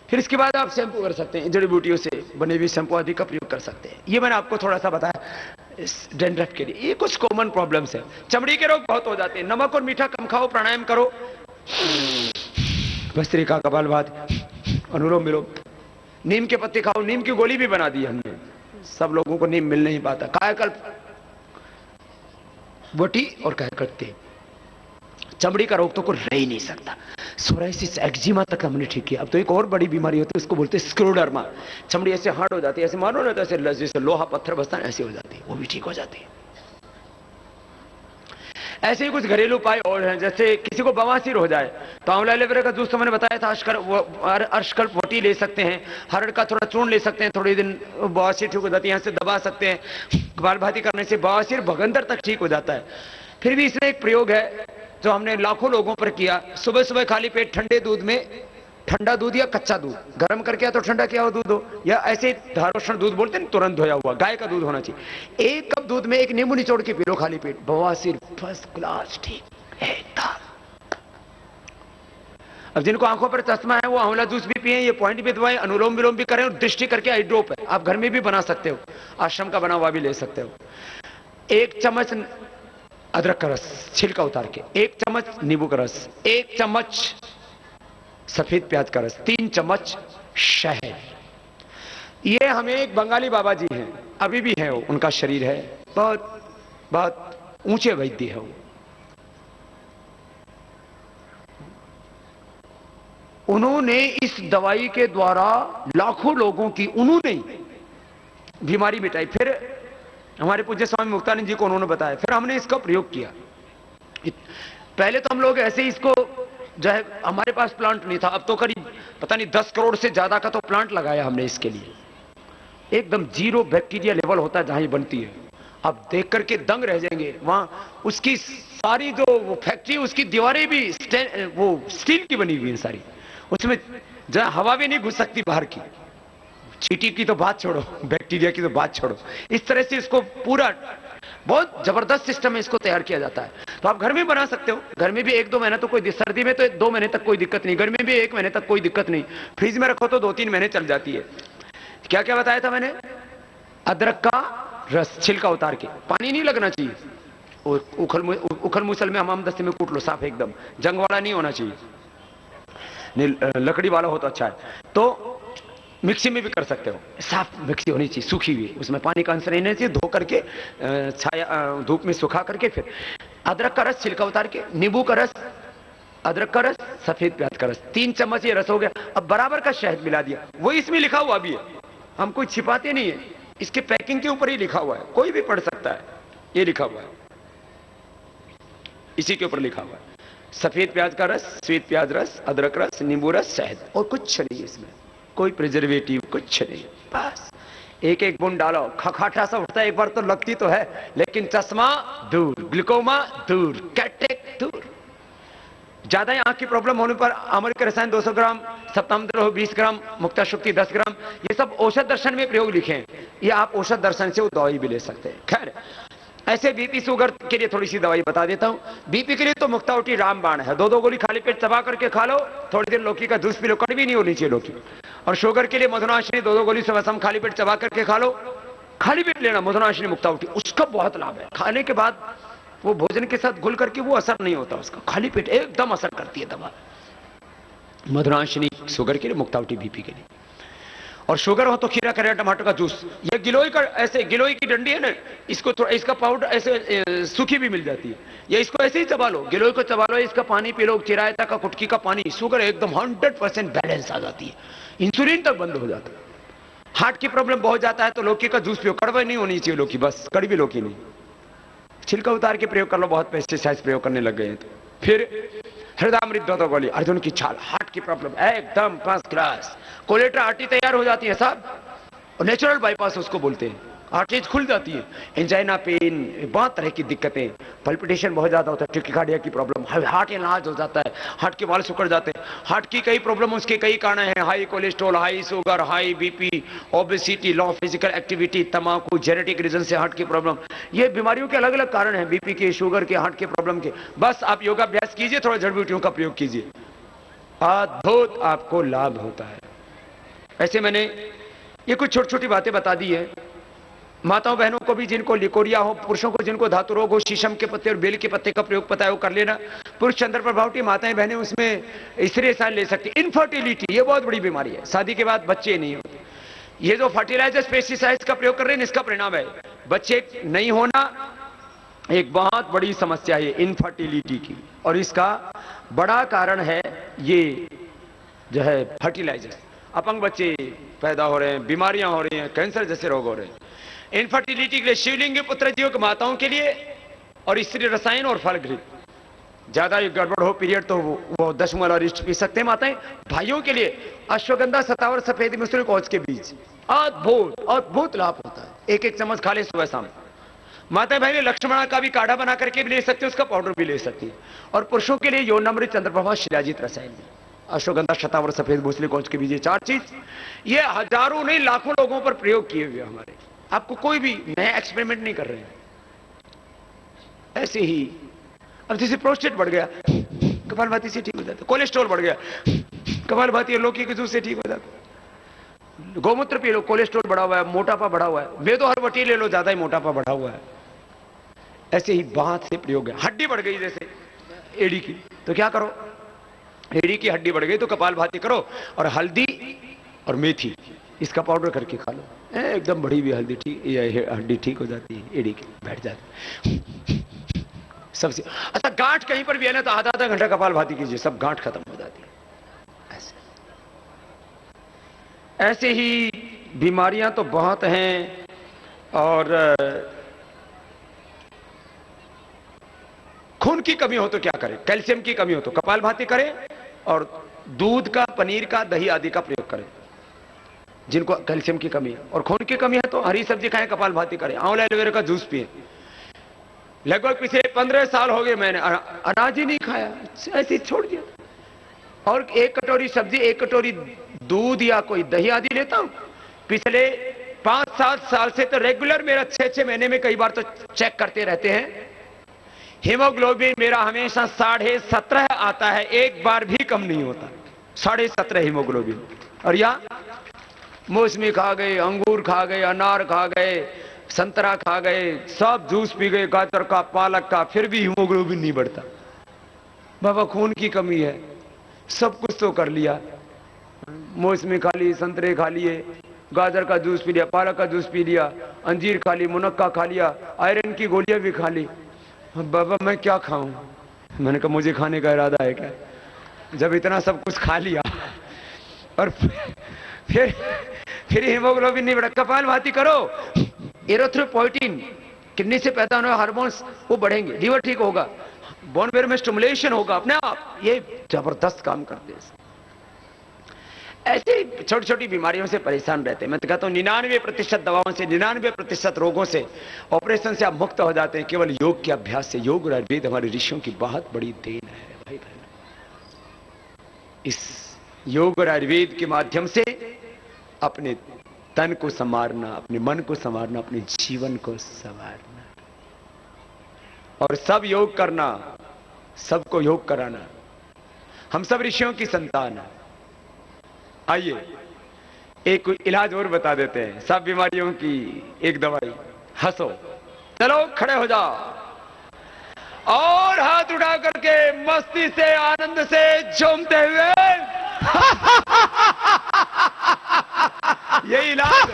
फिर इसके बाद आप शैंपू कर सकते हैं, जड़ी बूटियों से बने हुए शैंपू आदि का प्रयोग कर सकते हैं। ये मैंने आपको थोड़ा सा बताया डैंड्रफ के लिए। ये कुछ कॉमन प्रॉब्लम्स है। चमड़ी के रोग बहुत हो जाते हैं। नमक और मीठा कम खाओ, प्राणायाम करो, भस्त्रिका, कपालभाति, अनुलोम विलोम, नीम के पत्ते खाओ। नीम की गोली भी बना दी हमने, सब लोगों को नीम मिल नहीं पाता। कायाकल्प वटी और कायाकल्प तेल। चमड़ी का रोग तो कोई रह ही नहीं सकता। सोराइसिस, एक्जिमा तक हमने ठीक किया। अब तो एक और बड़ी बीमारी होती है, उसको बोलते हैं स्क्लेरोडर्मा। चमड़ी ऐसे हार्ड हो जाती है, ऐसे मानो ना तो ऐसे जैसे लोहा पत्थर बसता है, ऐसे हो जाती है, वो भी ठीक हो जाती है। ऐसे ही कुछ घरेलू उपाय और हैं, जैसे किसी को बवासीर हो जाए तो आंवला एलोवेरा का जूस तो मैंने बताया था, अर्शकल्प वटी ले सकते हैं, हरड़ का थोड़ा चूर्ण ले सकते हैं, थोड़ी दिन बवासीर ठीक हो जाती है, यहाँ से दबा सकते हैं। कपालभाति करने से बवासीर भगंदर तक ठीक हो जाता है। फिर भी इसमें एक प्रयोग है जो हमने लाखों लोगों पर किया। सुबह सुबह खाली पेट ठंडे दूध में, ठंडा दूध या कच्चा दूध गर्म करके, या तो ठंडा किया हुआ दूध हो या ऐसे धारोषण दूध बोलते हैं, तुरंत धोया हुआ गाय का दूध होना चाहिए। 1 कप दूध में 1 नींबू निचोड़ के पी लो खाली पेट, बवासीर फर्स्ट क्लास ठीक एकदम। अब जिनको आंखों पर चश्मा है वो आंवला जूस भी पिए, ये पॉइंट भी दवाएं, अनुलोम विलोम भी करें, और दृष्टि करके आई ड्रॉप है, आप घर में भी बना सकते हो, आश्रम का बना हुआ भी ले सकते हो। 1 चम्मच अदरक का रस छिलका उतार के, 1 चम्मच नींबू का रस, 1 चम्मच सफेद प्याज का रस, 3 चम्मच शहद। ये हमें एक बंगाली बाबा जी हैं, अभी भी है वो, उनका शरीर है, बहुत बहुत ऊंचे वैद्य है वो। उन्होंने इस दवाई के द्वारा लाखों लोगों की उन्होंने बीमारी मिटाई। फिर हमारे पूज्य स्वामी मुक्तानंद जी को उन्होंने बताया, फिर हमने इसका प्रयोग किया। पहले तो हम लोग ऐसे ही इसको जो है, हमारे पास प्लांट नहीं था, अब तो करीब पता नहीं 10 करोड़ से ज्यादा का तो प्लांट लगाया हमने इसके लिए। एकदम जीरो बैक्टीरिया लेवल होता है जहां ये बनती है, आप देख करके दंग रह जाएंगे। वहां उसकी सारी जो वो फैक्ट्री, उसकी दीवारें भी वो स्टील की बनी हुई है सारी, उसमें जहां हवा भी नहीं घुस सकती बाहर की। चींटी की तो बात छोड़ो, बैक्टीरिया की तो बात छोड़ो। इस तरह से इसको पूरा बहुत जबरदस्त सिस्टम में इसको तैयार किया जाता है। तो आप घर में बना सकते हो, घर में भी 1-2 महीना तो कोई, सर्दी में तो 2 महीने तक कोई दिक्कत नहीं, गर्मी में भी 1 महीने तक कोई दिक्कत नहीं, फ्रिज में रखो तो 2-3 महीने चल जाती है। क्या क्या बताया था मैंने? अदरक का रस छिलका उतार के, पानी नहीं लगना चाहिए, उखल मुसल में हमाम दस्ते में कूट लो, साफ एकदम, जंग वाला नहीं होना चाहिए, लकड़ी वाला हो तो अच्छा है। तो मिक्सी में भी कर सकते हो, साफ मिक्सी होनी चाहिए, सूखी हुई, उसमें पानी का अंश नहीं रहना चाहिए, धो करके छाया धूप में सुखा करके, फिर अदरक का रस छिलका उतार के, नींबू का रस, अदरक का रस, सफेद प्याज का रस, 3 चम्मच ये रस हो गया। अब बराबर का शहद मिला दिया, वो इसमें लिखा हुआ भी है, हम कोई छिपाते नहीं है, इसके पैकिंग के ऊपर ही लिखा हुआ है, कोई भी पढ़ सकता है, ये लिखा हुआ है, इसी के ऊपर लिखा हुआ है, सफेद प्याज का रस, श्वेत प्याज रस, अदरक रस, नींबू रस, शहद, और कुछ नहीं इसमें, कोई प्रिजर्वेटिव कुछ नहीं, बस 1-1 बूंद डालो, खखाटा सा उठता है, एक बार तो लगती तो है, लेकिन चश्मा दूर, ग्लूकोमा दूर, कैटरेक्ट दूर। ज्यादा आंख की प्रॉब्लम होने पर अमर के रसायन 200 ग्राम, सप्तामद्रोह 20 ग्राम, मुक्ता शुक्ति 10 ग्राम, ये सब औषध दर्शन में प्रयोग लिखे हैं, ये आप औषध दर्शन से वो दवाई भी ले सकते हैं। खैर, ऐसे बीपी शुगर के लिए थोड़ी सी दवाई बता देता हूं। बीपी के लिए तो मुक्तावटी रामबाण है, 2-2 गोली खाली पेट चबा करके खा लो, थोड़ी देर लौकी का जूस पी लो, कड़वी नहीं होनी चाहिए लौकी। और शुगर के लिए मधुनाशिनी 2-2 गोली सुबह शाम खाली पेट चबा करके खा लो, खाली पेट लेना मधुनाशिनी मुक्तावटी, उसका बहुत लाभ है। खाने के बाद वो भोजन के साथ घुल करके वो असर नहीं होता उसका, खाली पेट एकदम असर करती है दवा। मधुनाशिनी शुगर के लिए, मुक्तावटी बीपी के लिए। और शुगर हो तो खीरा करेला टमाटर का जूस, या गिलोय का, ऐसे गिलोय की डंडी है ना, इसको थोड़ा, इसका पाउडर ऐसे सूखी भी मिल जाती है, या इसको ऐसे ही चबा लो, गिलोय को चबा लो, इसका पानी पी लो, चिरायता का कुटकी का पानी, शुगर एकदम 100% बैलेंस आ जाती है, इंसुलिन तक बंद हो जाता है। हार्ट की प्रॉब्लम बहुत जाता है तो लौकी का जूस पियो, कड़वा नहीं होनी चाहिए लौकी, बस कड़वी लौकी नहीं, छिलका उतार के प्रयोग कर लो, बहुत पेस्टिसाइड प्रयोग करने लग गए हैं। तो फिर हृदयामृत 2-2 गोली, अर्जुन की छाल, हार्ट हार्ट की प्रॉब्लम एकदम फर्स्ट क्लास, कोलेट्रा आर्टरी तैयार हो जाती है साहब, और नेचुरल बाईपास उसको बोलते हैं, आर्टरीज खुल जाती है। एंजाइना पेन, बहुत तरह की दिक्कतें, पल्पिटेशन बहुत ज्यादा होता है, टिकिकार्डिया की प्रॉब्लम, हार्ट एनलार्ज हो जाता है, हार्ट के वाल्व सिकुड़ जाते हैं, हार्ट की कई प्रॉब्लम, उसके कई कारण हैं, high cholesterol, high sugar, high BP, obesity, low physical activity, तंबाकू, जेनेटिक रीजन से हार्ट की प्रॉब्लम, ये बीमारियों के अलग अलग कारण हैं, बीपी के, शुगर के, हार्ट के प्रॉब्लम के। बस आप योगाभ्यास कीजिए, थोड़ा जड़ी बूटियों का प्रयोग कीजिए, अद्भुत आपको लाभ होता है। ऐसे मैंने ये कुछ छोटी छोटी बातें बता दी है। माताओं बहनों को भी जिनको लिकोरिया हो, पुरुषों को जिनको धातु रोग हो, शीशम के पत्ते और बेल के पत्ते का प्रयोग पता है वो कर लेना। पुरुष चंद्र प्रभावटी, माताएं बहनें उसमें स्त्री साल ले सकती। इनफर्टिलिटी ये बहुत बड़ी बीमारी है, शादी के बाद बच्चे नहीं होते। ये जो फर्टिलाइजर्स पेस्टिसाइड्स का प्रयोग कर रहे हैं इसका परिणाम है बच्चे नहीं होना, एक बहुत बड़ी समस्या है इनफर्टिलिटी की, और इसका बड़ा कारण है ये जो है फर्टिलाइजर। अपंग बच्चे पैदा हो रहे हैं, बीमारियां हो रही हैं, कैंसर जैसे रोग हो रहे हैं। इनफर्टिलिटी के लिए शिवलिंग पुत्र जीव की माताओं के लिए, और स्त्री रसायन और फल घृत, ज्यादा गड़बड़ हो पीरियड तो वो दशमलव अरिष्ट पी सकते हैं माताएं। भाइयों के लिए अश्वगंधा, सतावर, सफेद मिश्र कौच के बीज, अद्भुत अद्भुत लाभ होता है, एक एक चम्मच खा ले सुबह शाम। माता बहनें लक्ष्मणा का भी काढ़ा बना करके भी ले सकते हैं, उसका पाउडर भी ले सकती है। और पुरुषों के लिए यौनामृत, चंद्रप्रभा, शिलाजीत रसायन, अश्वगंधा, शतावर, सफेद भूसले कौच के बीज, ये चार चीज, ये हजारों नहीं लाखों लोगों पर प्रयोग किए हुए हमारे। आपको कोई भी नया एक्सपेरिमेंट नहीं कर रहे हैं। ऐसे ही अब जैसे प्रोस्टेट बढ़ गया, कपालभाति से ठीक हो जाता, कोलेस्ट्रॉल बढ़ गया, कपालभाति लौकी के जूस से ठीक हो जाता, गौमूत्र पी लो, कोलेस्ट्रॉल बढ़ा हुआ है, मोटापा बढ़ा हुआ है, वेदो हरवटी ले लो, ज्यादा ही मोटापा बढ़ा हुआ है। ऐसे ही बहुत से प्रयोग है। हड्डी बढ़ गई जैसे एड़ी की, तो क्या करो, एड़ी की हड्डी बढ़ गई तो कपालभाति करो, और हल्दी और मेथी इसका पाउडर करके खा लो, एकदम बढ़ी हुई हल्दी ठीक, हड्डी ठीक हो जाती है, एड़ी की बैठ जाती सबसे। अच्छा गांठ कहीं पर भी है ना तो आधा आधा घंटा कपालभाति कीजिए, सब गांठ खत्म हो जाती है। ऐसे ही बीमारियां तो बहुत हैं, और खून की कमी हो तो क्या करें, कैल्शियम की कमी हो तो कपालभाति करें, और दूध का, पनीर का, दही आदि का प्रयोग करें जिनको कैल्शियम की कमी है। और खून की कमी है तो हरी सब्जी खाएं, कपालभाति करें, आंवला एलोवेरा का जूस पिए। लगभग पिछले 15 साल हो गए मैंने अनाज ही नहीं खाया, ऐसे छोड़ दिया, और एक कटोरी सब्जी, एक कटोरी दूध या कोई दही आदि लेता हूं। पिछले 5-7 साल से तो रेगुलर मेरा 6-6 महीने में कई बार तो चेक करते रहते हैं। हीमोग्लोबिन मेरा हमेशा 17.5 आता है, एक बार भी कम नहीं होता, 17.5 हीमोग्लोबिन। और या मौसमी खा गए, अंगूर खा गए, अनार खा गए, संतरा खा गए, सब जूस पी गए, गाजर का, पालक का, फिर भी हीमोग्लोबिन नहीं बढ़ता। बाबा खून की कमी है, सब कुछ तो कर लिया, मौसमी खा ली, संतरे खा लिए, गाजर का जूस पी लिया, पालक का जूस पी लिया, अंजीर खा ली, मुनक्का खा लिया, आयरन की गोलियां भी खा ली। बाबा मैं क्या खाऊं? मैंने कहा मुझे खाने का इरादा है क्या, जब इतना सब कुछ खा लिया और फिर हीमोग्लोबिन नहीं बढ़ा। कपालभाति करो, एरिथ्रोपोइटिन किडनी से पैदा होने वाले हार्मोन्स वो बढ़ेंगे, लीवर ठीक होगा, बोन मेरो में स्टिमुलेशन होगा अपने आप, ये जबरदस्त काम करते हैं। ऐसे छोटी छोटी बीमारियों से परेशान रहते हैं। मैं तो कहता हूं 99% दवाओं से, 99% रोगों से, ऑपरेशन से आप मुक्त हो जाते हैं केवल योग के अभ्यास से। योग और आयुर्वेद हमारे ऋषियों की बहुत बड़ी देन है भाई बहन। इस योग और आयुर्वेद के माध्यम से अपने तन को संवारना, अपने मन को संवारना, अपने जीवन को संवारना, और सब योग करना, सबको योग कराना। हम सब ऋषियों की संतान है। आइए एक इलाज और बता देते हैं, सब बीमारियों की एक दवाई। हंसो, चलो खड़े हो जाओ और हाथ उठा करके मस्ती से, आनंद से झूमते हुए यही इलाज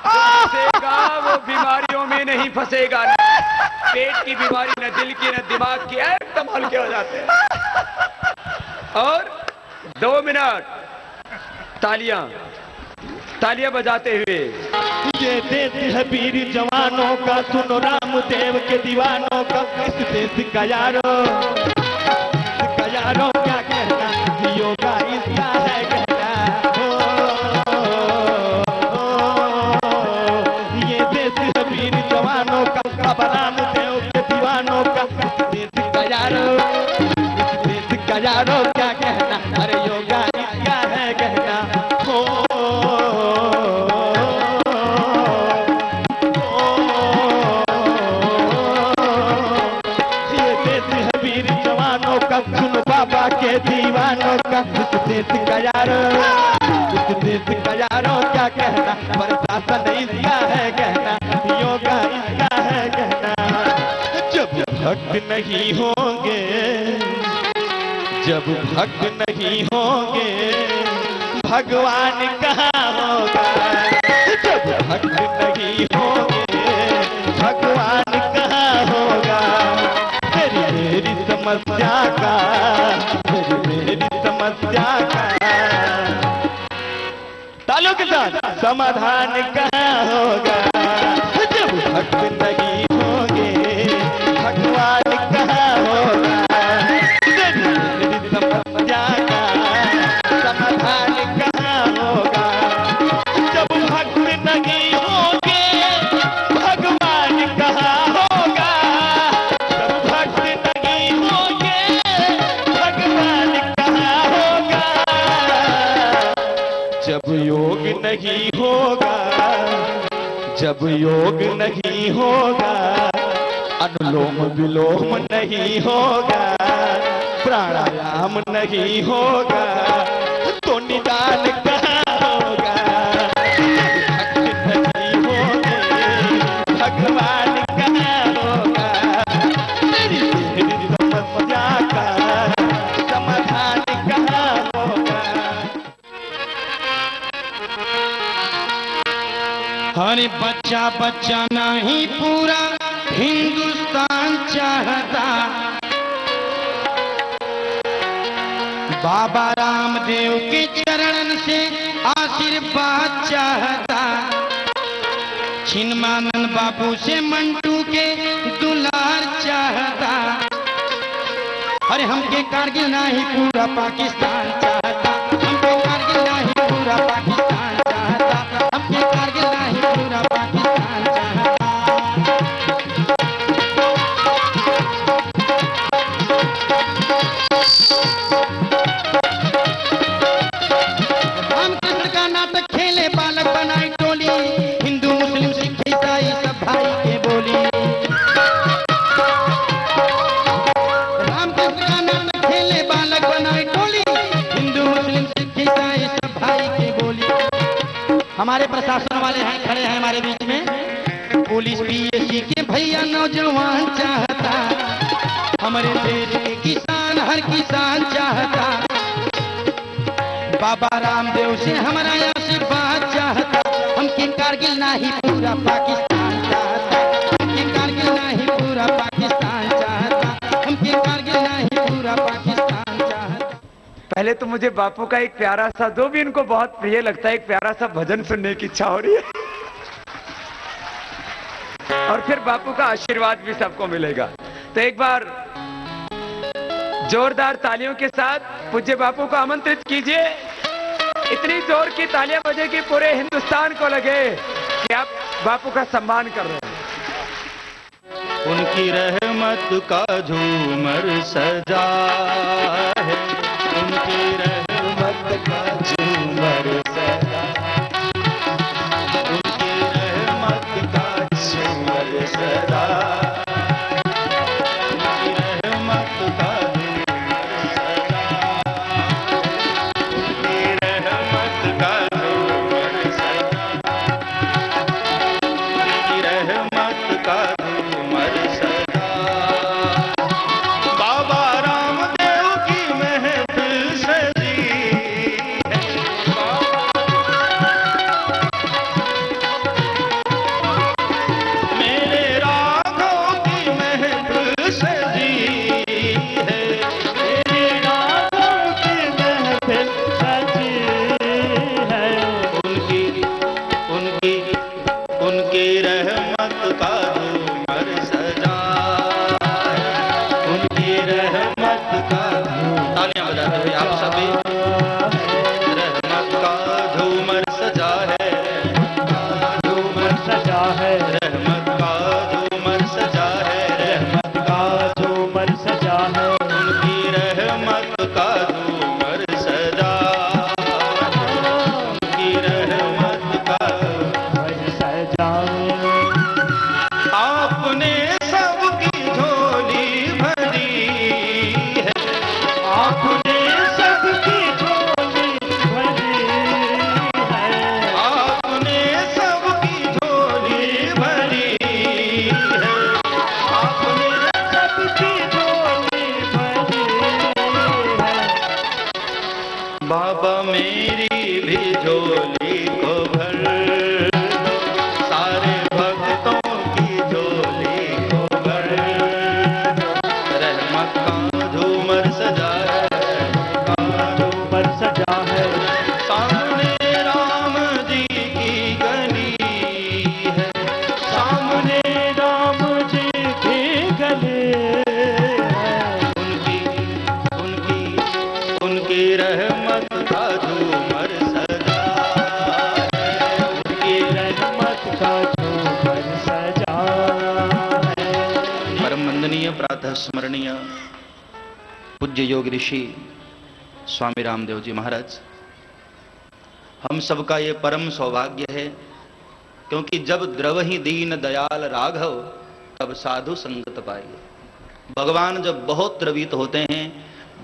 फंसेगा, वो बीमारियों में नहीं फंसेगा। पेट की बीमारी, न दिल की, न दिमाग की, एकदम हल्के हो जाते हैं। और 2 मिनट तालियां बजाते हुए, ये देश है वीर जवानों का, सुनो रामदेव के दीवानों का, इस देश का यारों वीर जवानों का, सुन बाबा के दीवानों का। इस देश का यारो, इस देश का यारो क्या कहना, प्रशासन इसका है कहना, योगा इसका है कहना। जब भक्त नहीं होंगे, जब भक्त नहीं होंगे, भगवान कहाँ होगा। जब भक्त नहीं होंगे, भगवान कहाँ होगा। मेरी समस्या का, मेरी समस्या का तालों के साथ समाधान कहाँ होगा। जब भक्त नहीं होंगे, भगवान कहाँ होगा। मेरी समस्या का समाधान कहाँ होगा। जब भक्त नहीं होंगे, भगवान कहाँ होगा। जब भक्त नहीं होंगे, भगवान कहाँ होगा। जब योग नहीं होगा, जब योग नहीं होगा, अनुलोम विलोम नहीं होगा, प्राणायाम नहीं होगा, तो निदान कहाँ होगा। भक्त नहीं होंगे, भगवान कहाँ होगा। मेरी समस्या का समाधान कहाँ होगा। हर बच्चा बच्चा नहीं पूरा हिंदुस्तान चाहता। बाबा रामदेव के चरणन से आशीर्वाद चाहता। छिन्मानंद बापू से मंटू के दुलार चाहता। अरे हमके कारगिल नहीं पूरा पाकिस्तान चाहता। हमके कारगिल नहीं पूरा पाकिस्तान चाहता। हमके कारगिल नहीं पूरा पाकिस्तान चाहता। रामकृष्ण का नाटक खेले, बालक बनाई टोली, हिंदू मुस्लिम सिख ईसाई सब भाई के बोली। रामकृष्ण का नाटक खेले, बालक बनाई टोली, हिंदू मुस्लिम सिख ईसाई सब भाई के बोली। हमारे प्रशासन वाले हैं, खड़े हैं हमारे बीच में। पुलिस पीएससी के भैया नौजवान चाहता। हमारे देश के किसान हर किसान चाहता। बाबा रामदेव से हमारा आशीर्वाद चाहता। हमके कारगिल नहीं पूरा पाकिस्तान चाहता। हमके कारगिल नहीं पूरा पाकिस्तान चाहता। हमके कारगिल नहीं पूरा पाकिस्तान चाहता। पहले तो मुझे बापू का एक प्यारा सा, जो भी इनको बहुत प्रिय लगता है, एक प्यारा सा भजन सुनने की इच्छा हो रही है। और फिर बापू का आशीर्वाद भी सबको मिलेगा। तो एक बार जोरदार तालियों के साथ पूज्य बापू को आमंत्रित कीजिए। इतनी जोर की तालियां बजे कि पूरे हिंदुस्तान को लगे कि आप बापू का सम्मान कर रहे हैं। उनकी रहमत का झूमर सजा है। उनकी रहमत का झूमर सजा। उनकी रहमत का झूमर सजा। उनकी रहमत का आपने सबकी झोली भरी झोली को भर दो, सारे भक्तों की झोली को भर दो। रहमत का झूमर सजा है, का झूमर सजा है, सामने राम जी की गली है, सामने राम जी की गली है। उनकी रहमत का झूमर सजा है, उनकी रहमत का झूमर सजा है। परम वंदनीय प्रातः स्मरणीय पूज्य योग ऋषि स्वामी रामदेव जी महाराज, हम सबका ये परम सौभाग्य है, क्योंकि जब द्रवहि दीन दयाल राघव तब साधु संगत पाइए। भगवान जब बहुत द्रवित होते हैं,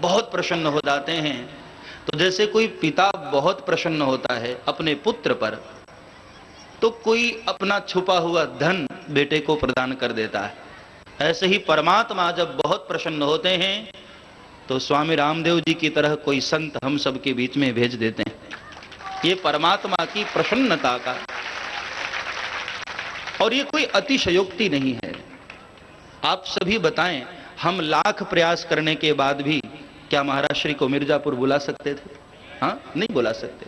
बहुत प्रसन्न हो जाते हैं, तो जैसे कोई पिता बहुत प्रसन्न होता है अपने पुत्र पर, तो कोई अपना छुपा हुआ धन बेटे को प्रदान कर देता है। ऐसे ही परमात्मा जब बहुत प्रसन्न होते हैं, तो स्वामी रामदेव जी की तरह कोई संत हम सबके बीच में भेज देते हैं। ये परमात्मा की प्रसन्नता का, और ये कोई अतिशयोक्ति नहीं है। आप सभी बताएं, हम लाख प्रयास करने के बाद भी क्या महाराज श्री को मिर्जापुर बुला सकते थे? हाँ, नहीं बुला सकते।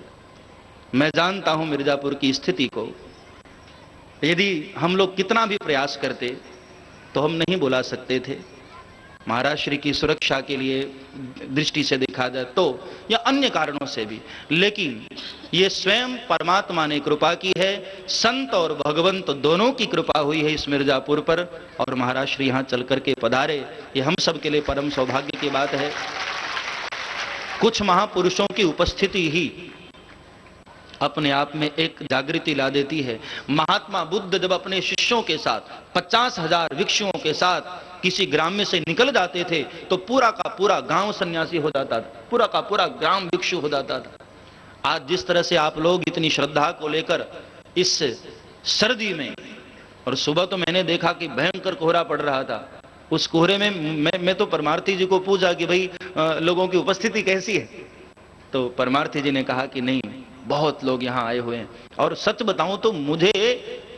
मैं जानता हूं मिर्जापुर की स्थिति को। यदि हम लोग कितना भी प्रयास करते तो हम नहीं बुला सकते थे। महाराज श्री की सुरक्षा के लिए दृष्टि से देखा जाए तो, या अन्य कारणों से भी, लेकिन ये स्वयं परमात्मा ने कृपा की है। संत और भगवंत दोनों की कृपा हुई है इस मिर्जापुर पर, और महाराज श्री यहाँ चल करके पधारे, ये हम सब के लिए परम सौभाग्य की बात है। कुछ महापुरुषों की उपस्थिति ही अपने आप में एक जागृति ला देती है। महात्मा बुद्ध जब अपने शिष्यों के साथ 50,000 भिक्षुओं के साथ किसी ग्राम में से निकल जाते थे, तो पूरा का पूरा गांव सन्यासी हो जाता था, पूरा का पूरा ग्राम भिक्षु हो जाता था। आज जिस तरह से आप लोग इतनी श्रद्धा को लेकर इस सर्दी में, और सुबह तो मैंने देखा कि भयंकर कोहरा पड़ रहा था, उस कोहरे में मैं तो परमार्थी जी को पूछा कि भाई लोगों की उपस्थिति कैसी है, तो परमार्थी जी ने कहा कि नहीं, बहुत लोग यहाँ आए हुए हैं। और सच बताऊं तो मुझे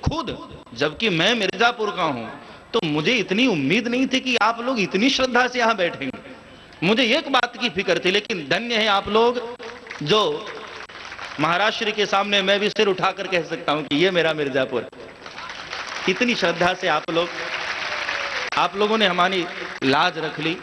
खुद, जबकि मैं मिर्जापुर का हूं, तो मुझे इतनी उम्मीद नहीं थी कि आप लोग इतनी श्रद्धा से यहाँ बैठेंगे। मुझे एक बात की फिक्र थी, लेकिन धन्य है आप लोग, जो महाराज श्री के सामने मैं भी सिर उठाकर कह सकता हूं कि ये मेरा मिर्जापुर। इतनी श्रद्धा से आप लोगों ने हमारी लाज रख ली।